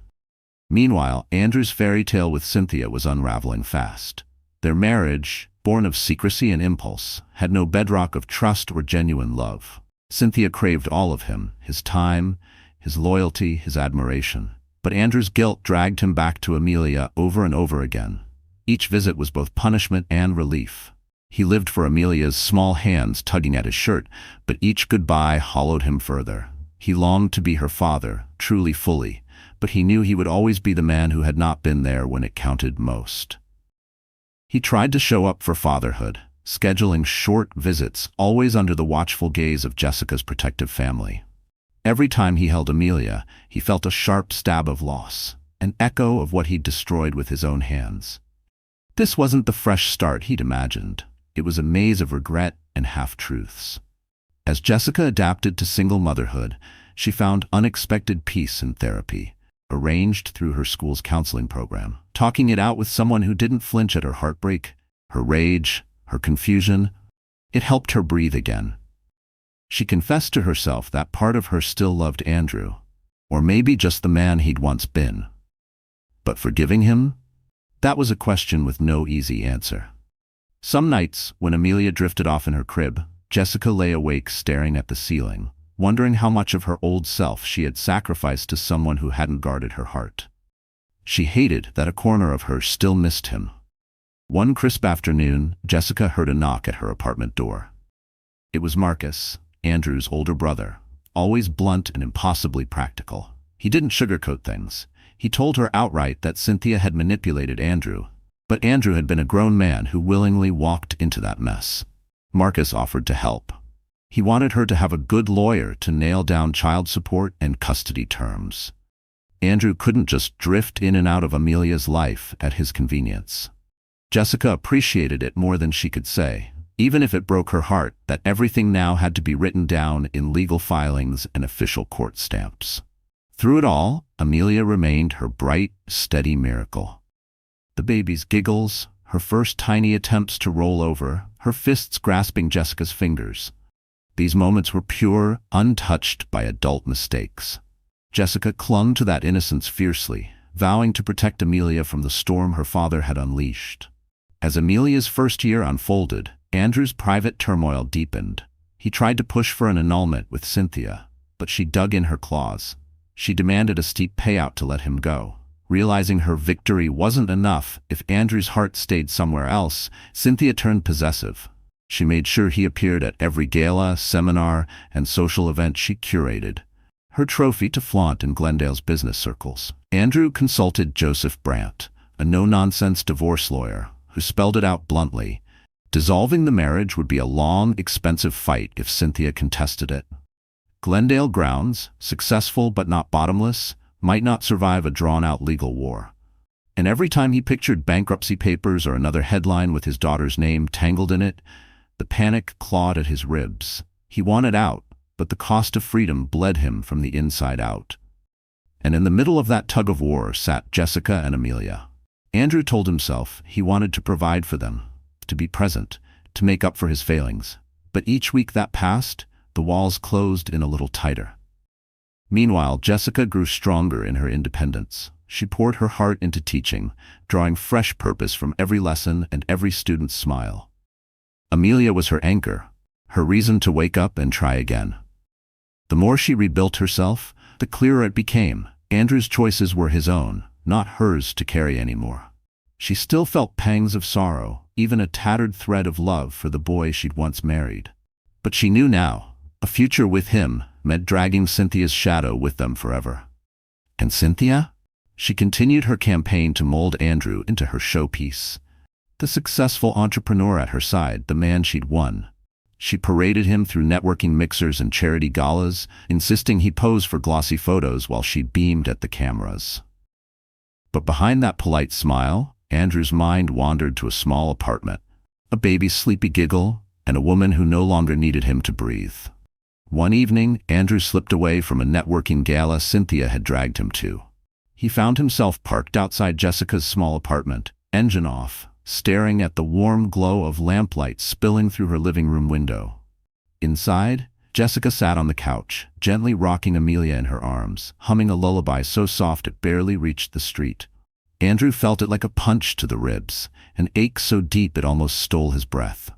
Meanwhile, Andrew's fairy tale with Cynthia was unraveling fast. Their marriage, born of secrecy and impulse, had no bedrock of trust or genuine love. Cynthia craved all of him, his time, his loyalty, his admiration. But Andrew's guilt dragged him back to Amelia over and over again. Each visit was both punishment and relief. He lived for Amelia's small hands tugging at his shirt, but each goodbye hollowed him further. He longed to be her father, truly fully, but he knew he would always be the man who had not been there when it counted most. He tried to show up for fatherhood, scheduling short visits, always under the watchful gaze of Jessica's protective family. Every time he held Amelia, he felt a sharp stab of loss, an echo of what he'd destroyed with his own hands. This wasn't the fresh start he'd imagined. It was a maze of regret and half-truths. As Jessica adapted to single motherhood, she found unexpected peace in therapy, arranged through her school's counseling program. Talking it out with someone who didn't flinch at her heartbreak, her rage, her confusion, it helped her breathe again. She confessed to herself that part of her still loved Andrew, or maybe just the man he'd once been. But forgiving him? That was a question with no easy answer. Some nights, when Amelia drifted off in her crib, Jessica lay awake staring at the ceiling, wondering how much of her old self she had sacrificed to someone who hadn't guarded her heart. She hated that a corner of her still missed him. One crisp afternoon, Jessica heard a knock at her apartment door. It was Marcus, Andrew's older brother, always blunt and impossibly practical. He didn't sugarcoat things. He told her outright that Cynthia had manipulated Andrew, but Andrew had been a grown man who willingly walked into that mess. Marcus offered to help. He wanted her to have a good lawyer to nail down child support and custody terms. Andrew couldn't just drift in and out of Amelia's life at his convenience. Jessica appreciated it more than she could say, even if it broke her heart that everything now had to be written down in legal filings and official court stamps. Through it all, Amelia remained her bright, steady miracle. The baby's giggles, her first tiny attempts to roll over, her fists grasping Jessica's fingers. These moments were pure, untouched by adult mistakes. Jessica clung to that innocence fiercely, vowing to protect Amelia from the storm her father had unleashed. As Amelia's first year unfolded, Andrew's private turmoil deepened. He tried to push for an annulment with Cynthia, but she dug in her claws. She demanded a steep payout to let him go. Realizing her victory wasn't enough if Andrew's heart stayed somewhere else, Cynthia turned possessive. She made sure he appeared at every gala, seminar, and social event she curated, her trophy to flaunt in Glendale's business circles. Andrew consulted Joseph Brandt, a no-nonsense divorce lawyer, who spelled it out bluntly. Dissolving the marriage would be a long, expensive fight if Cynthia contested it. Glendale grounds, successful but not bottomless, might not survive a drawn-out legal war. And every time he pictured bankruptcy papers or another headline with his daughter's name tangled in it, the panic clawed at his ribs. He wanted out, but the cost of freedom bled him from the inside out. And in the middle of that tug-of-war sat Jessica and Amelia. Andrew told himself he wanted to provide for them, to be present, to make up for his failings. But each week that passed, the walls closed in a little tighter. Meanwhile, Jessica grew stronger in her independence. She poured her heart into teaching, drawing fresh purpose from every lesson and every student's smile. Amelia was her anchor, her reason to wake up and try again. The more she rebuilt herself, the clearer it became. Andrew's choices were his own, not hers to carry anymore. She still felt pangs of sorrow, even a tattered thread of love for the boy she'd once married. But she knew now, a future with him meant dragging Cynthia's shadow with them forever. And Cynthia? She continued her campaign to mold Andrew into her showpiece. The successful entrepreneur at her side, the man she'd won. She paraded him through networking mixers and charity galas, insisting he pose for glossy photos while she beamed at the cameras. But behind that polite smile, Andrew's mind wandered to a small apartment, a baby's sleepy giggle, and a woman who no longer needed him to breathe. One evening, Andrew slipped away from a networking gala Cynthia had dragged him to. He found himself parked outside Jessica's small apartment, engine off, staring at the warm glow of lamplight spilling through her living room window. Inside, Jessica sat on the couch, gently rocking Amelia in her arms, humming a lullaby so soft it barely reached the street. Andrew felt it like a punch to the ribs, an ache so deep it almost stole his breath.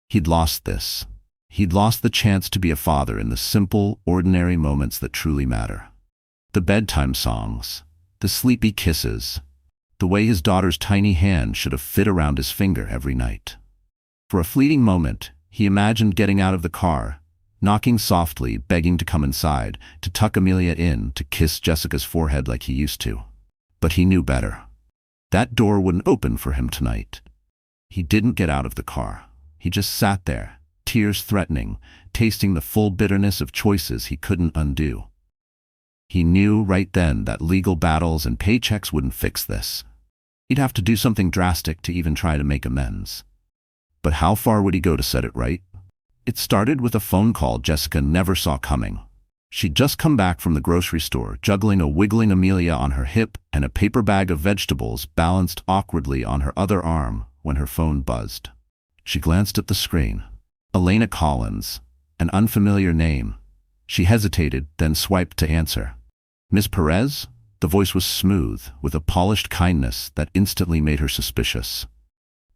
He'd lost this. He'd lost the chance to be a father in the simple, ordinary moments that truly matter. The bedtime songs, the sleepy kisses, the way his daughter's tiny hand should have fit around his finger every night. For a fleeting moment, he imagined getting out of the car, knocking softly, begging to come inside, to tuck Amelia in, to kiss Jessica's forehead like he used to. But he knew better. That door wouldn't open for him tonight. He didn't get out of the car. He just sat there, tears threatening, tasting the full bitterness of choices he couldn't undo. He knew right then that legal battles and paychecks wouldn't fix this. He'd have to do something drastic to even try to make amends. But how far would he go to set it right? It started with a phone call Jessica never saw coming. She'd just come back from the grocery store, juggling a wiggling Amelia on her hip and a paper bag of vegetables balanced awkwardly on her other arm when her phone buzzed. She glanced at the screen. Elena Collins, an unfamiliar name. She hesitated, then swiped to answer. Miss Perez? The voice was smooth, with a polished kindness that instantly made her suspicious.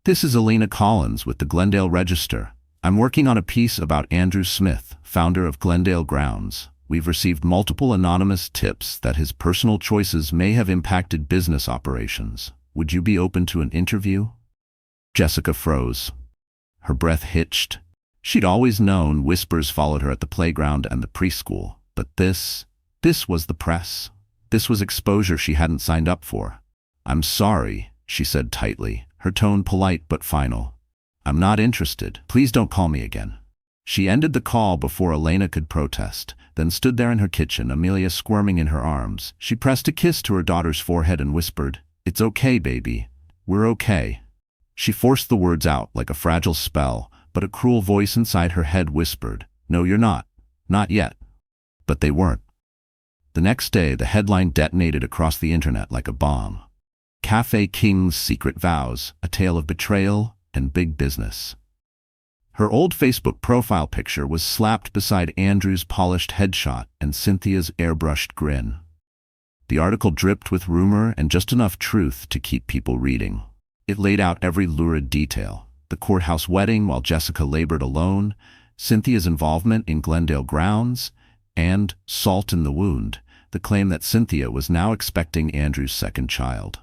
This is Elena Collins with the Glendale Register. I'm working on a piece about Andrew Smith, founder of Glendale Grounds. We've received multiple anonymous tips that his personal choices may have impacted business operations. Would you be open to an interview? Jessica froze. Her breath hitched. She'd always known whispers followed her at the playground and the preschool, but this was the press. This was exposure she hadn't signed up for. I'm sorry, she said tightly, her tone polite but final. I'm not interested. Please don't call me again. She ended the call before Elena could protest, then stood there in her kitchen, Amelia squirming in her arms. She pressed a kiss to her daughter's forehead and whispered, "It's okay, baby. We're okay." She forced the words out like a fragile spell, but a cruel voice inside her head whispered, "No, you're not. Not yet." But they weren't. The next day, the headline detonated across the internet like a bomb. Cafe King's secret vows, a tale of betrayal and big business. Her old Facebook profile picture was slapped beside Andrew's polished headshot and Cynthia's airbrushed grin. The article dripped with rumor and just enough truth to keep people reading. It laid out every lurid detail: the courthouse wedding while Jessica labored alone, Cynthia's involvement in Glendale Grounds, and, salt in the wound, the claim that Cynthia was now expecting Andrew's second child.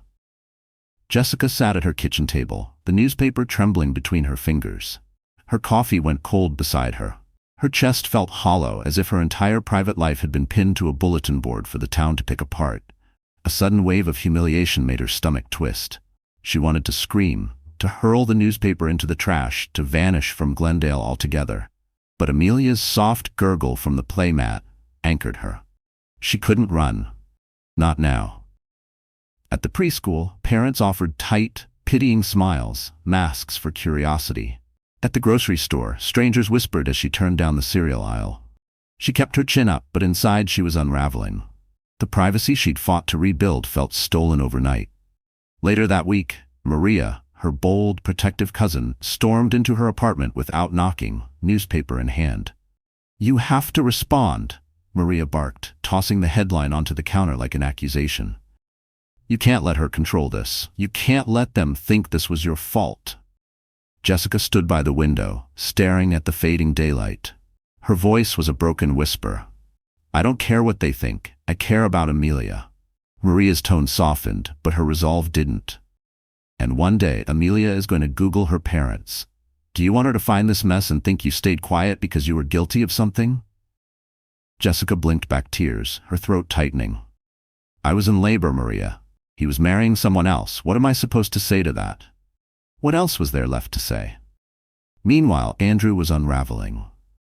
Jessica sat at her kitchen table, the newspaper trembling between her fingers. Her coffee went cold beside her. Her chest felt hollow, as if her entire private life had been pinned to a bulletin board for the town to pick apart. A sudden wave of humiliation made her stomach twist. She wanted to scream, to hurl the newspaper into the trash, to vanish from Glendale altogether. But Amelia's soft gurgle from the playmat anchored her. She couldn't run. Not now. At the preschool, parents offered tight, pitying smiles, masks for curiosity. At the grocery store, strangers whispered as she turned down the cereal aisle. She kept her chin up, but inside she was unraveling. The privacy she'd fought to rebuild felt stolen overnight. Later that week, Maria, her bold, protective cousin, stormed into her apartment without knocking, newspaper in hand. "You have to respond," Maria barked, tossing the headline onto the counter like an accusation. You can't let her control this. You can't let them think this was your fault. Jessica stood by the window, staring at the fading daylight. Her voice was a broken whisper. I don't care what they think. I care about Amelia. Maria's tone softened, but her resolve didn't. And one day, Amelia is going to Google her parents. Do you want her to find this mess and think you stayed quiet because you were guilty of something? Jessica blinked back tears, her throat tightening. I was in labor, Maria. He was marrying someone else. What am I supposed to say to that? What else was there left to say? Meanwhile, Andrew was unraveling.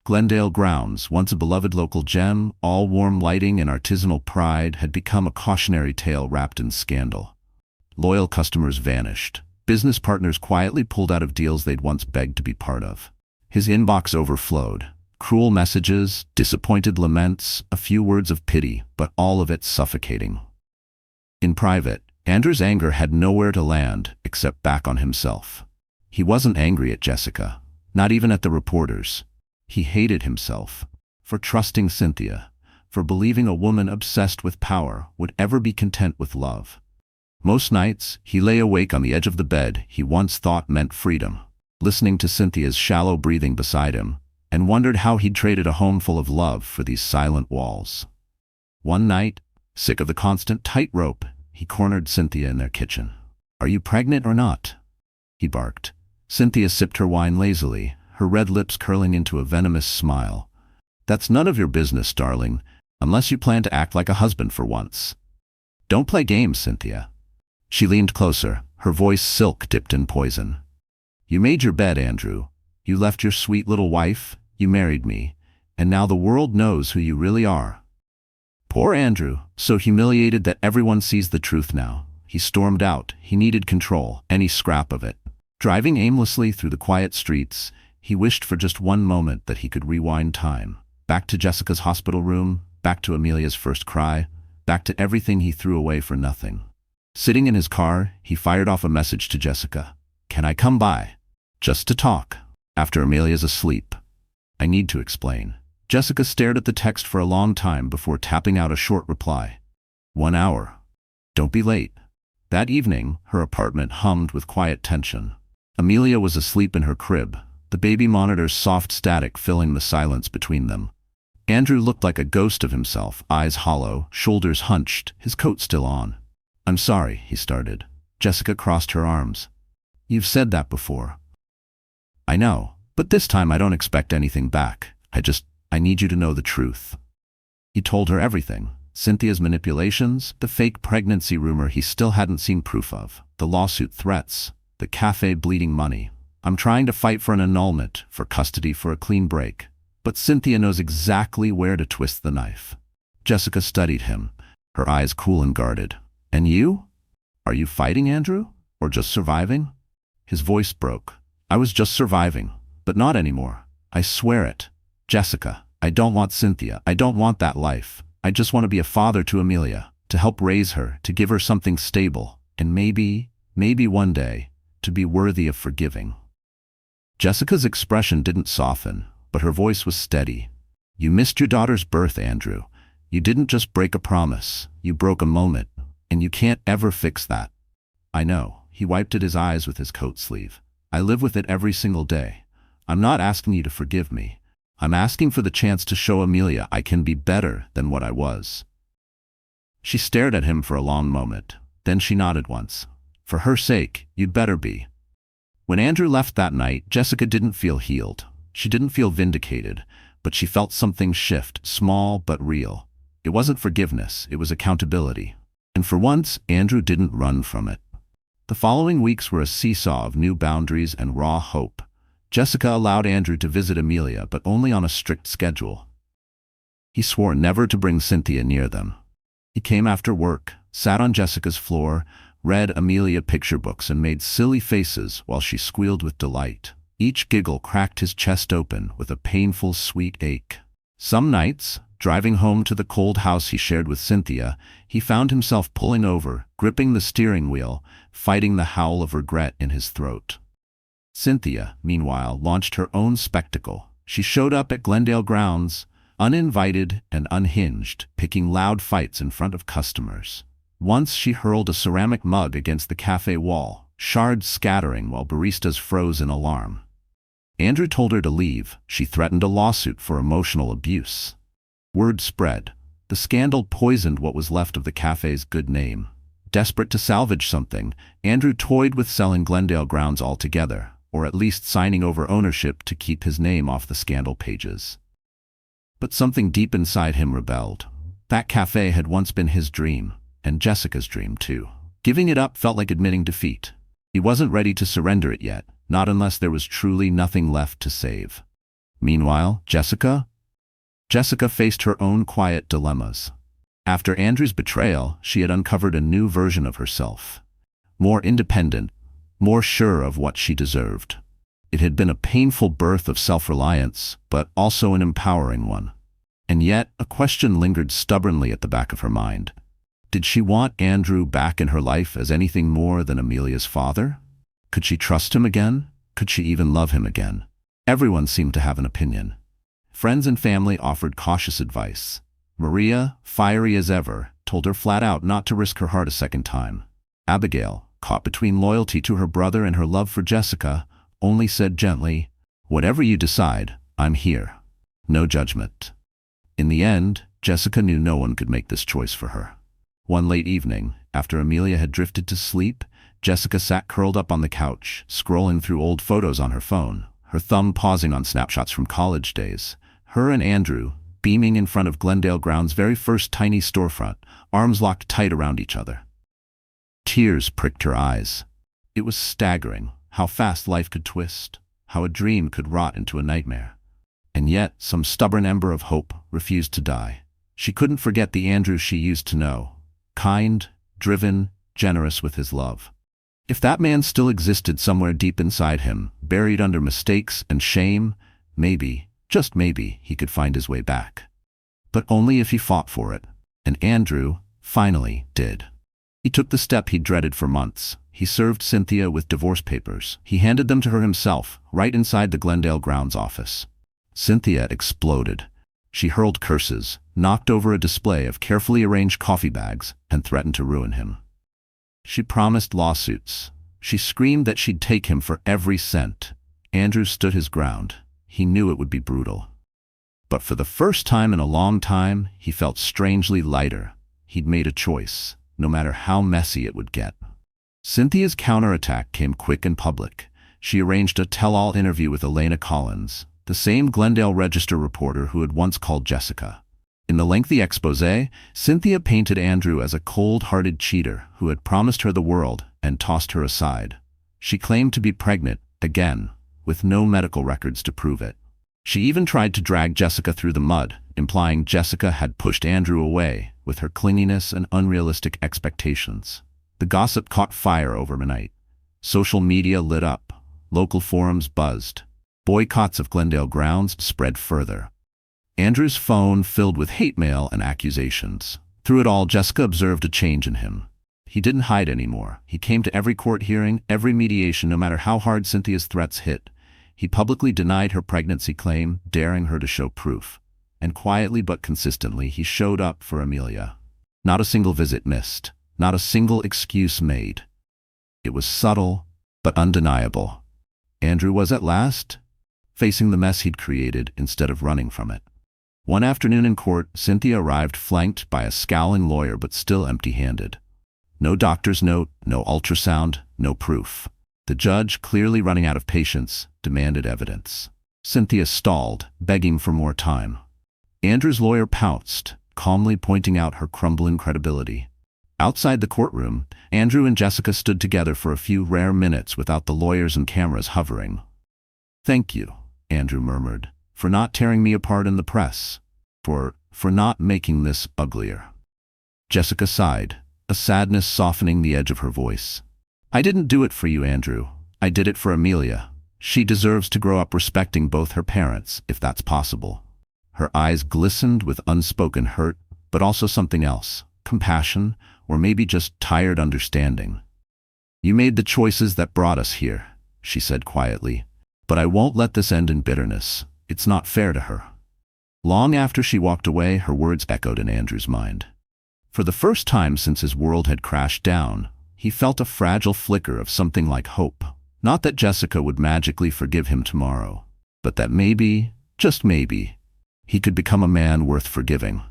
Glendale Grounds, once a beloved local gem, all warm lighting and artisanal pride, had become a cautionary tale wrapped in scandal. Loyal customers vanished. Business partners quietly pulled out of deals they'd once begged to be part of. His inbox overflowed. Cruel messages, disappointed laments, a few words of pity, but all of it suffocating. In private, Andrew's anger had nowhere to land except back on himself. He wasn't angry at Jessica, not even at the reporters. He hated himself for trusting Cynthia, for believing a woman obsessed with power would ever be content with love. Most nights, he lay awake on the edge of the bed he once thought meant freedom, listening to Cynthia's shallow breathing beside him, and wondered how he'd traded a home full of love for these silent walls. One night, sick of the constant tightrope, he cornered Cynthia in their kitchen. Are you pregnant or not? He barked. Cynthia sipped her wine lazily, her red lips curling into a venomous smile. That's none of your business, darling, unless you plan to act like a husband for once. Don't play games, Cynthia. She leaned closer, her voice silk dipped in poison. You made your bed, Andrew. You left your sweet little wife, you married me, and now the world knows who you really are. Poor Andrew, so humiliated that everyone sees the truth now. He stormed out. He needed control, any scrap of it. Driving aimlessly through the quiet streets, he wished for just one moment that he could rewind time. Back to Jessica's hospital room, back to Amelia's first cry, back to everything he threw away for nothing. Sitting in his car, he fired off a message to Jessica. Can I come by? Just to talk. After Amelia's asleep. I need to explain. Jessica stared at the text for a long time before tapping out a short reply. 1 hour. Don't be late. That evening, her apartment hummed with quiet tension. Amelia was asleep in her crib, the baby monitor's soft static filling the silence between them. Andrew looked like a ghost of himself, eyes hollow, shoulders hunched, his coat still on. I'm sorry, he started. Jessica crossed her arms. You've said that before. I know, but this time I don't expect anything back. I need you to know the truth. He told her everything. Cynthia's manipulations, the fake pregnancy rumor he still hadn't seen proof of, the lawsuit threats, the cafe bleeding money. I'm trying to fight for an annulment, for custody, for a clean break. But Cynthia knows exactly where to twist the knife. Jessica studied him, her eyes cool and guarded. And you? Are you fighting, Andrew? Or just surviving? His voice broke. I was just surviving, but not anymore. I swear it. Jessica, I don't want Cynthia. I don't want that life. I just want to be a father to Amelia, to help raise her, to give her something stable, and maybe one day, to be worthy of forgiving. Jessica's expression didn't soften, but her voice was steady. You missed your daughter's birth, Andrew. You didn't just break a promise. You broke a moment, and you can't ever fix that. I know. He wiped at his eyes with his coat sleeve. I live with it every single day. I'm not asking you to forgive me. I'm asking for the chance to show Amelia I can be better than what I was. She stared at him for a long moment. Then she nodded once. For her sake, you'd better be. When Andrew left that night, Jessica didn't feel healed. She didn't feel vindicated, but she felt something shift, small but real. It wasn't forgiveness, it was accountability. And for once, Andrew didn't run from it. The following weeks were a seesaw of new boundaries and raw hope. Jessica allowed Andrew to visit Amelia, but only on a strict schedule. He swore never to bring Cynthia near them. He came after work, sat on Jessica's floor, read Amelia picture books and made silly faces while she squealed with delight. Each giggle cracked his chest open with a painful, sweet ache. Some nights, driving home to the cold house he shared with Cynthia, he found himself pulling over, gripping the steering wheel, fighting the howl of regret in his throat. Cynthia, meanwhile, launched her own spectacle. She showed up at Glendale Grounds, uninvited and unhinged, picking loud fights in front of customers. Once she hurled a ceramic mug against the cafe wall, shards scattering while baristas froze in alarm. Andrew told her to leave. She threatened a lawsuit for emotional abuse. Word spread. The scandal poisoned what was left of the cafe's good name. Desperate to salvage something, Andrew toyed with selling Glendale grounds altogether, or at least signing over ownership to keep his name off the scandal pages. But something deep inside him rebelled. That cafe had once been his dream, and Jessica's dream too. Giving it up felt like admitting defeat. He wasn't ready to surrender it yet, not unless there was truly nothing left to save. Meanwhile, Jessica faced her own quiet dilemmas. After Andrew's betrayal, she had uncovered a new version of herself. More independent, more sure of what she deserved. It had been a painful birth of self-reliance, but also an empowering one. And yet, a question lingered stubbornly at the back of her mind. Did she want Andrew back in her life as anything more than Amelia's father? Could she trust him again? Could she even love him again? Everyone seemed to have an opinion. Friends and family offered cautious advice. Maria, fiery as ever, told her flat out not to risk her heart a second time. Abigail, caught between loyalty to her brother and her love for Jessica, only said gently, "Whatever you decide, I'm here. No judgment." In the end, Jessica knew no one could make this choice for her. One late evening, after Amelia had drifted to sleep, Jessica sat curled up on the couch, scrolling through old photos on her phone, her thumb pausing on snapshots from college days. Her and Andrew, beaming in front of Glendale Ground's very first tiny storefront, arms locked tight around each other. Tears pricked her eyes. It was staggering how fast life could twist, how a dream could rot into a nightmare. And yet, some stubborn ember of hope refused to die. She couldn't forget the Andrew she used to know. Kind, driven, generous with his love. If that man still existed somewhere deep inside him, buried under mistakes and shame, maybe, just maybe, he could find his way back. But only if he fought for it. And Andrew, finally, did. He took the step he'd dreaded for months. He served Cynthia with divorce papers. He handed them to her himself, right inside the Glendale Grounds office. Cynthia exploded. She hurled curses, knocked over a display of carefully arranged coffee bags, and threatened to ruin him. She promised lawsuits. She screamed that she'd take him for every cent. Andrew stood his ground. He knew it would be brutal. But for the first time in a long time, he felt strangely lighter. He'd made a choice, no matter how messy it would get. Cynthia's counterattack came quick and public. She arranged a tell-all interview with Elena, the same Glendale Register reporter who had once called Jessica. In the lengthy exposé, Cynthia painted Andrew as a cold-hearted cheater who had promised her the world and tossed her aside. She claimed to be pregnant, again, with no medical records to prove it. She even tried to drag Jessica through the mud, implying Jessica had pushed Andrew away with her clinginess and unrealistic expectations. The gossip caught fire overnight. Social media lit up. Local forums buzzed. Boycotts of Glendale Grounds spread further. Andrew's phone filled with hate mail and accusations. Through it all, Jessica observed a change in him. He didn't hide anymore. He came to every court hearing, every mediation, no matter how hard Cynthia's threats hit. He publicly denied her pregnancy claim, daring her to show proof. And quietly but consistently, he showed up for Amelia. Not a single visit missed. Not a single excuse made. It was subtle, but undeniable. Andrew was at last facing the mess he'd created instead of running from it. One afternoon in court, Cynthia arrived flanked by a scowling lawyer but still empty-handed. No doctor's note, no ultrasound, no proof. The judge, clearly running out of patience, demanded evidence. Cynthia stalled, begging for more time. Andrew's lawyer pounced, calmly pointing out her crumbling credibility. Outside the courtroom, Andrew and Jessica stood together for a few rare minutes without the lawyers and cameras hovering. "Thank you," Andrew murmured, "for not tearing me apart in the press. For not making this uglier." Jessica sighed, a sadness softening the edge of her voice. "I didn't do it for you, Andrew. I did it for Amelia. She deserves to grow up respecting both her parents, if that's possible." Her eyes glistened with unspoken hurt, but also something else, compassion, or maybe just tired understanding. "You made the choices that brought us here," she said quietly, "but I won't let this end in bitterness. It's not fair to her." Long after she walked away, her words echoed in Andrew's mind. For the first time since his world had crashed down, he felt a fragile flicker of something like hope. Not that Jessica would magically forgive him tomorrow, but that maybe, just maybe, he could become a man worth forgiving.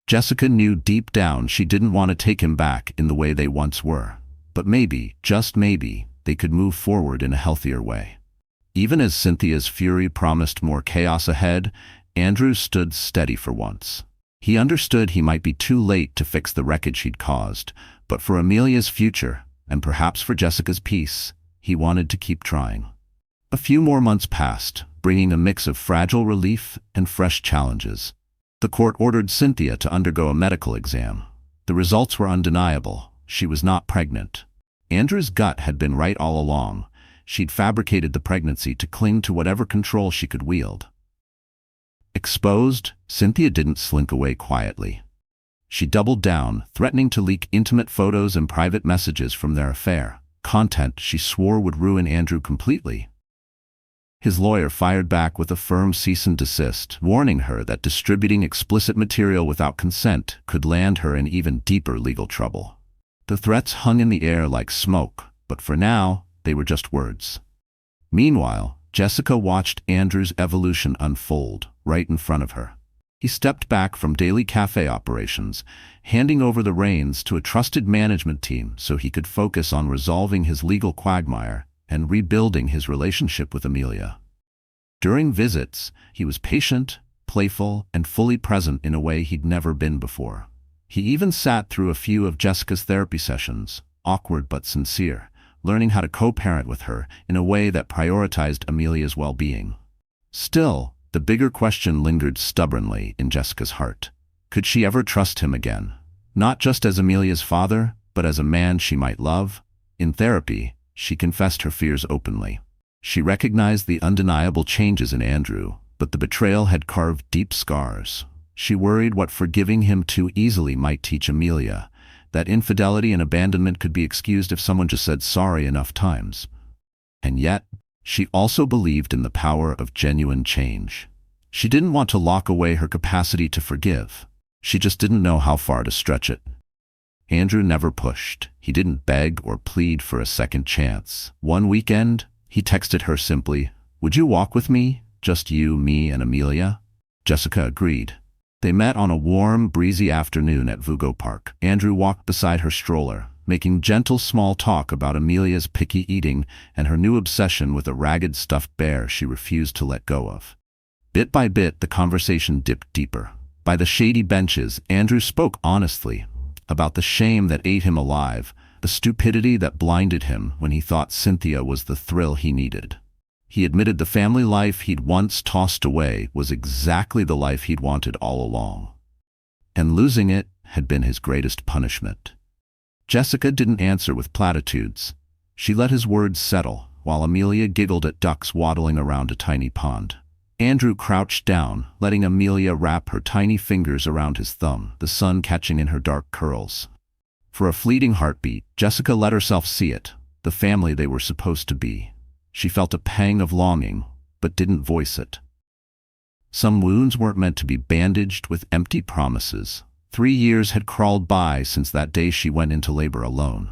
Jessica knew deep down she didn't want to take him back in the way they once were, but maybe, just maybe, they could move forward in a healthier way. Even as Cynthia's fury promised more chaos ahead, Andrew stood steady for once. He understood he might be too late to fix the wreckage he'd caused, but for Amelia's future, and perhaps for Jessica's peace, he wanted to keep trying. A few more months passed, bringing a mix of fragile relief and fresh challenges. The court ordered Cynthia to undergo a medical exam. The results were undeniable. She was not pregnant. Andrew's gut had been right all along. She'd fabricated the pregnancy to cling to whatever control she could wield. Exposed, Cynthia didn't slink away quietly. She doubled down, threatening to leak intimate photos and private messages from their affair, content she swore would ruin Andrew completely. His lawyer fired back with a firm cease and desist, warning her that distributing explicit material without consent could land her in even deeper legal trouble. The threats hung in the air like smoke, but for now, they were just words. Meanwhile, Jessica watched Andrew's evolution unfold right in front of her. He stepped back from daily cafe operations, handing over the reins to a trusted management team so he could focus on resolving his legal quagmire and rebuilding his relationship with Amelia. During visits, he was patient, playful, and fully present in a way he'd never been before. He even sat through a few of Jessica's therapy sessions, awkward but sincere, learning how to co-parent with her in a way that prioritized Amelia's well-being. Still, the bigger question lingered stubbornly in Jessica's heart. Could she ever trust him again? Not just as Amelia's father, but as a man she might love? In therapy, she confessed her fears openly. She recognized the undeniable changes in Andrew, but the betrayal had carved deep scars. She worried what forgiving him too easily might teach Amelia, that infidelity and abandonment could be excused if someone just said sorry enough times. And yet, she also believed in the power of genuine change. She didn't want to lock away her capacity to forgive. She just didn't know how far to stretch it. Andrew never pushed. He didn't beg or plead for a second chance. One weekend, he texted her simply, "Would you walk with me? Just you, me, and Amelia?" Jessica agreed. They met on a warm, breezy afternoon at Vugo Park. Andrew walked beside her stroller, making gentle small talk about Amelia's picky eating and her new obsession with a ragged stuffed bear she refused to let go of. Bit by bit, the conversation dipped deeper. By the shady benches, Andrew spoke honestly about the shame that ate him alive, the stupidity that blinded him when he thought Cynthia was the thrill he needed. He admitted the family life he'd once tossed away was exactly the life he'd wanted all along. And losing it had been his greatest punishment. Jessica didn't answer with platitudes. She let his words settle, while Amelia giggled at ducks waddling around a tiny pond. Andrew crouched down, letting Amelia wrap her tiny fingers around his thumb, the sun catching in her dark curls. For a fleeting heartbeat, Jessica let herself see it, the family they were supposed to be. She felt a pang of longing, but didn't voice it. Some wounds weren't meant to be bandaged with empty promises. 3 years had crawled by since that day she went into labor alone.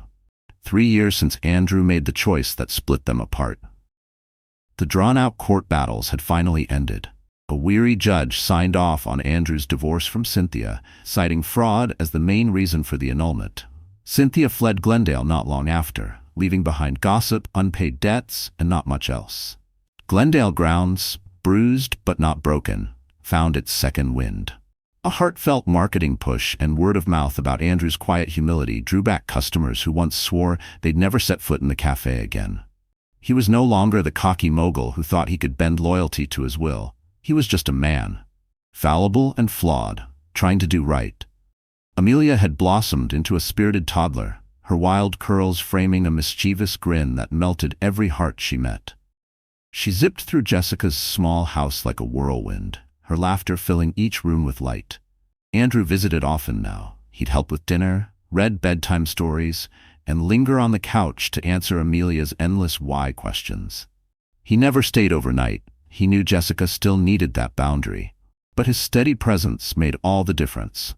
3 years since Andrew made the choice that split them apart. The drawn-out court battles had finally ended. A weary judge signed off on Andrew's divorce from Cynthia, citing fraud as the main reason for the annulment. Cynthia fled Glendale not long after, leaving behind gossip, unpaid debts, and not much else. Glendale grounds, bruised but not broken, found its second wind. A heartfelt marketing push and word of mouth about Andrew's quiet humility drew back customers who once swore they'd never set foot in the cafe again. He was no longer the cocky mogul who thought he could bend loyalty to his will. He was just a man, fallible and flawed, trying to do right. Amelia had blossomed into a spirited toddler, her wild curls framing a mischievous grin that melted every heart she met. She zipped through Jessica's small house like a whirlwind, her laughter filling each room with light. Andrew visited often now. He'd help with dinner, read bedtime stories, and linger on the couch to answer Amelia's endless why questions. He never stayed overnight. He knew Jessica still needed that boundary, but his steady presence made all the difference.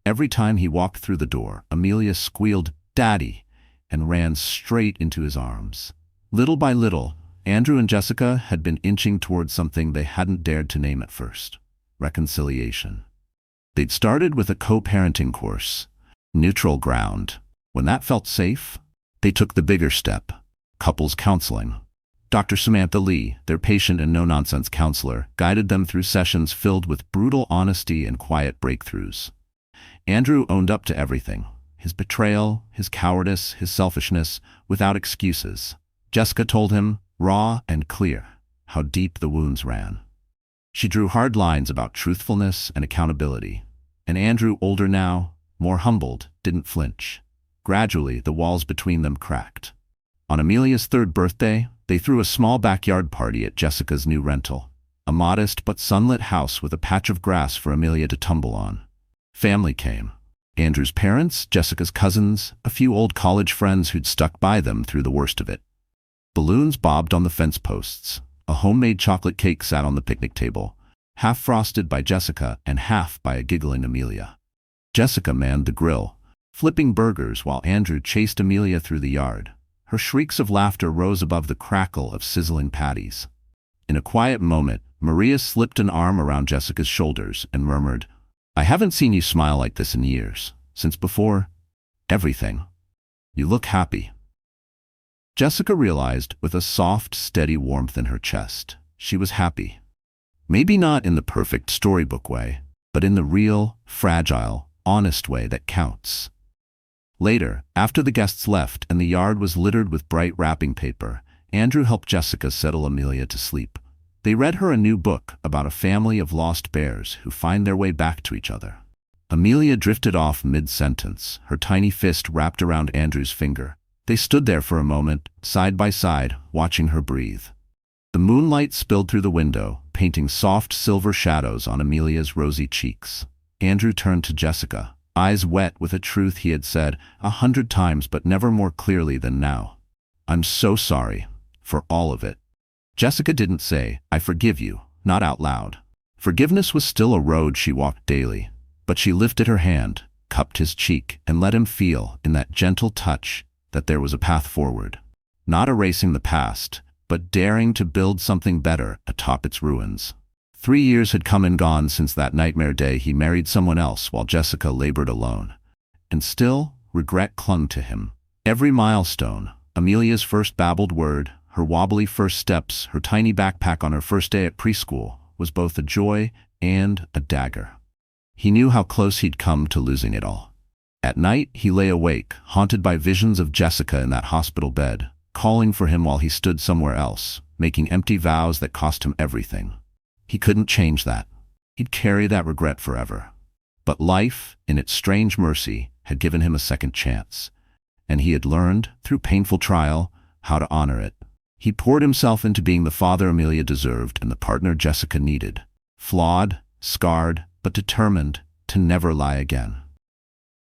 Every time he walked through the door, Amelia squealed, "Daddy," and ran straight into his arms. Little by little, Andrew and Jessica had been inching towards something they hadn't dared to name at first: reconciliation. They'd started with a co-parenting course, neutral ground. When that felt safe, they took the bigger step: couples counseling. Dr. Samantha Lee, their patient and no-nonsense counselor, guided them through sessions filled with brutal honesty and quiet breakthroughs. Andrew owned up to everything: his betrayal, his cowardice, his selfishness, without excuses. Jessica told him, raw and clear, how deep the wounds ran. She drew hard lines about truthfulness and accountability. And Andrew, older now, more humbled, didn't flinch. Gradually, the walls between them cracked. On Amelia's 3rd birthday, they threw a small backyard party at Jessica's new rental, a modest but sunlit house with a patch of grass for Amelia to tumble on. Family came. Andrew's parents, Jessica's cousins, a few old college friends who'd stuck by them through the worst of it. Balloons bobbed on the fence posts. A homemade chocolate cake sat on the picnic table, half frosted by Jessica and half by a giggling Amelia. Jessica manned the grill, flipping burgers while Andrew chased Amelia through the yard. Her shrieks of laughter rose above the crackle of sizzling patties. In a quiet moment, Maria slipped an arm around Jessica's shoulders and murmured, "I haven't seen you smile like this in years, since before everything. You look happy." Jessica realized with a soft, steady warmth in her chest, she was happy. Maybe not in the perfect storybook way, but in the real, fragile, honest way that counts. Later, after the guests left and the yard was littered with bright wrapping paper, Andrew helped Jessica settle Amelia to sleep. They read her a new book about a family of lost bears who find their way back to each other. Amelia drifted off mid-sentence, her tiny fist wrapped around Andrew's finger. They stood there for a moment, side by side, watching her breathe. The moonlight spilled through the window, painting soft silver shadows on Amelia's rosy cheeks. Andrew turned to Jessica, eyes wet with a truth he had said 100 times but never more clearly than now. "I'm so sorry. For all of it." Jessica didn't say, "I forgive you," not out loud. Forgiveness was still a road she walked daily, but she lifted her hand, cupped his cheek, and let him feel, in that gentle touch, that there was a path forward. Not erasing the past, but daring to build something better atop its ruins. 3 years had come and gone since that nightmare day he married someone else while Jessica labored alone. And still, regret clung to him. Every milestone, Amelia's first babbled word, her wobbly first steps, her tiny backpack on her first day at preschool, was both a joy and a dagger. He knew how close he'd come to losing it all. At night, he lay awake, haunted by visions of Jessica in that hospital bed, calling for him while he stood somewhere else, making empty vows that cost him everything. He couldn't change that. He'd carry that regret forever. But life, in its strange mercy, had given him a second chance. And he had learned, through painful trial, how to honor it. He poured himself into being the father Amelia deserved and the partner Jessica needed. Flawed, scarred, but determined to never lie again.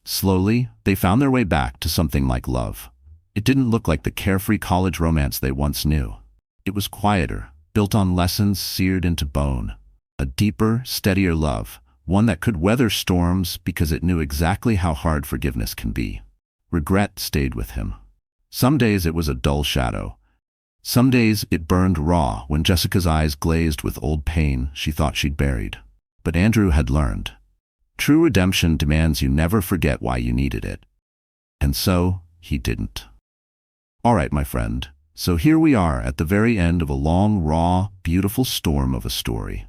Slowly, they found their way back to something like love. It didn't look like the carefree college romance they once knew. It was quieter, built on lessons seared into bone. A deeper, steadier love, one that could weather storms because it knew exactly how hard forgiveness can be. Regret stayed with him. Some days it was a dull shadow. Some days it burned raw when Jessica's eyes glazed with old pain she thought she'd buried. But Andrew had learned. True redemption demands you never forget why you needed it. And so, he didn't. All right, my friend, so here we are at the very end of a long, raw, beautiful storm of a story.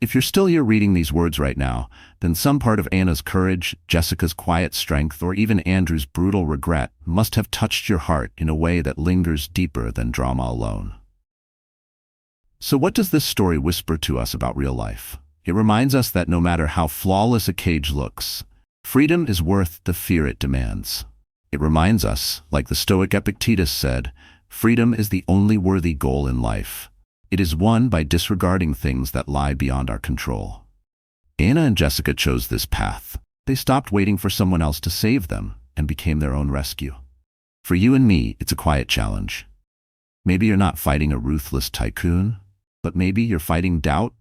If you're still here reading these words right now, then some part of Anna's courage, Jessica's quiet strength, or even Andrew's brutal regret must have touched your heart in a way that lingers deeper than drama alone. So what does this story whisper to us about real life? It reminds us that no matter how flawless a cage looks, freedom is worth the fear it demands. It reminds us, like the Stoic Epictetus said, freedom is the only worthy goal in life. It is won by disregarding things that lie beyond our control. Anna and Jessica chose this path. They stopped waiting for someone else to save them and became their own rescue. For you and me, it's a quiet challenge. Maybe you're not fighting a ruthless tycoon, but maybe you're fighting doubt,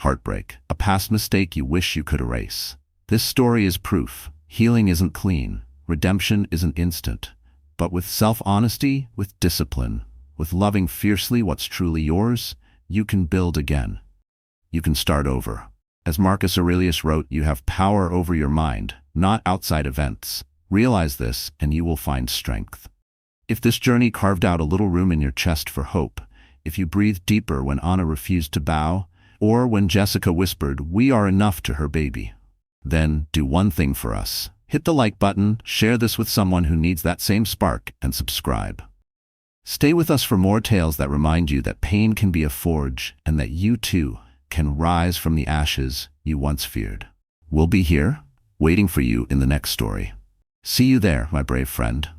heartbreak, a past mistake you wish you could erase. This story is proof. Healing isn't clean. Redemption isn't instant. But with self-honesty, with discipline, with loving fiercely what's truly yours, you can build again. You can start over. As Marcus Aurelius wrote, you have power over your mind, not outside events. Realize this, and you will find strength. If this journey carved out a little room in your chest for hope, if you breathed deeper when Ana refused to bow, or when Jessica whispered, "We are enough" to her baby, then do one thing for us. Hit the like button, share this with someone who needs that same spark, and subscribe. Stay with us for more tales that remind you that pain can be a forge and that you too can rise from the ashes you once feared. We'll be here, waiting for you in the next story. See you there, my brave friend.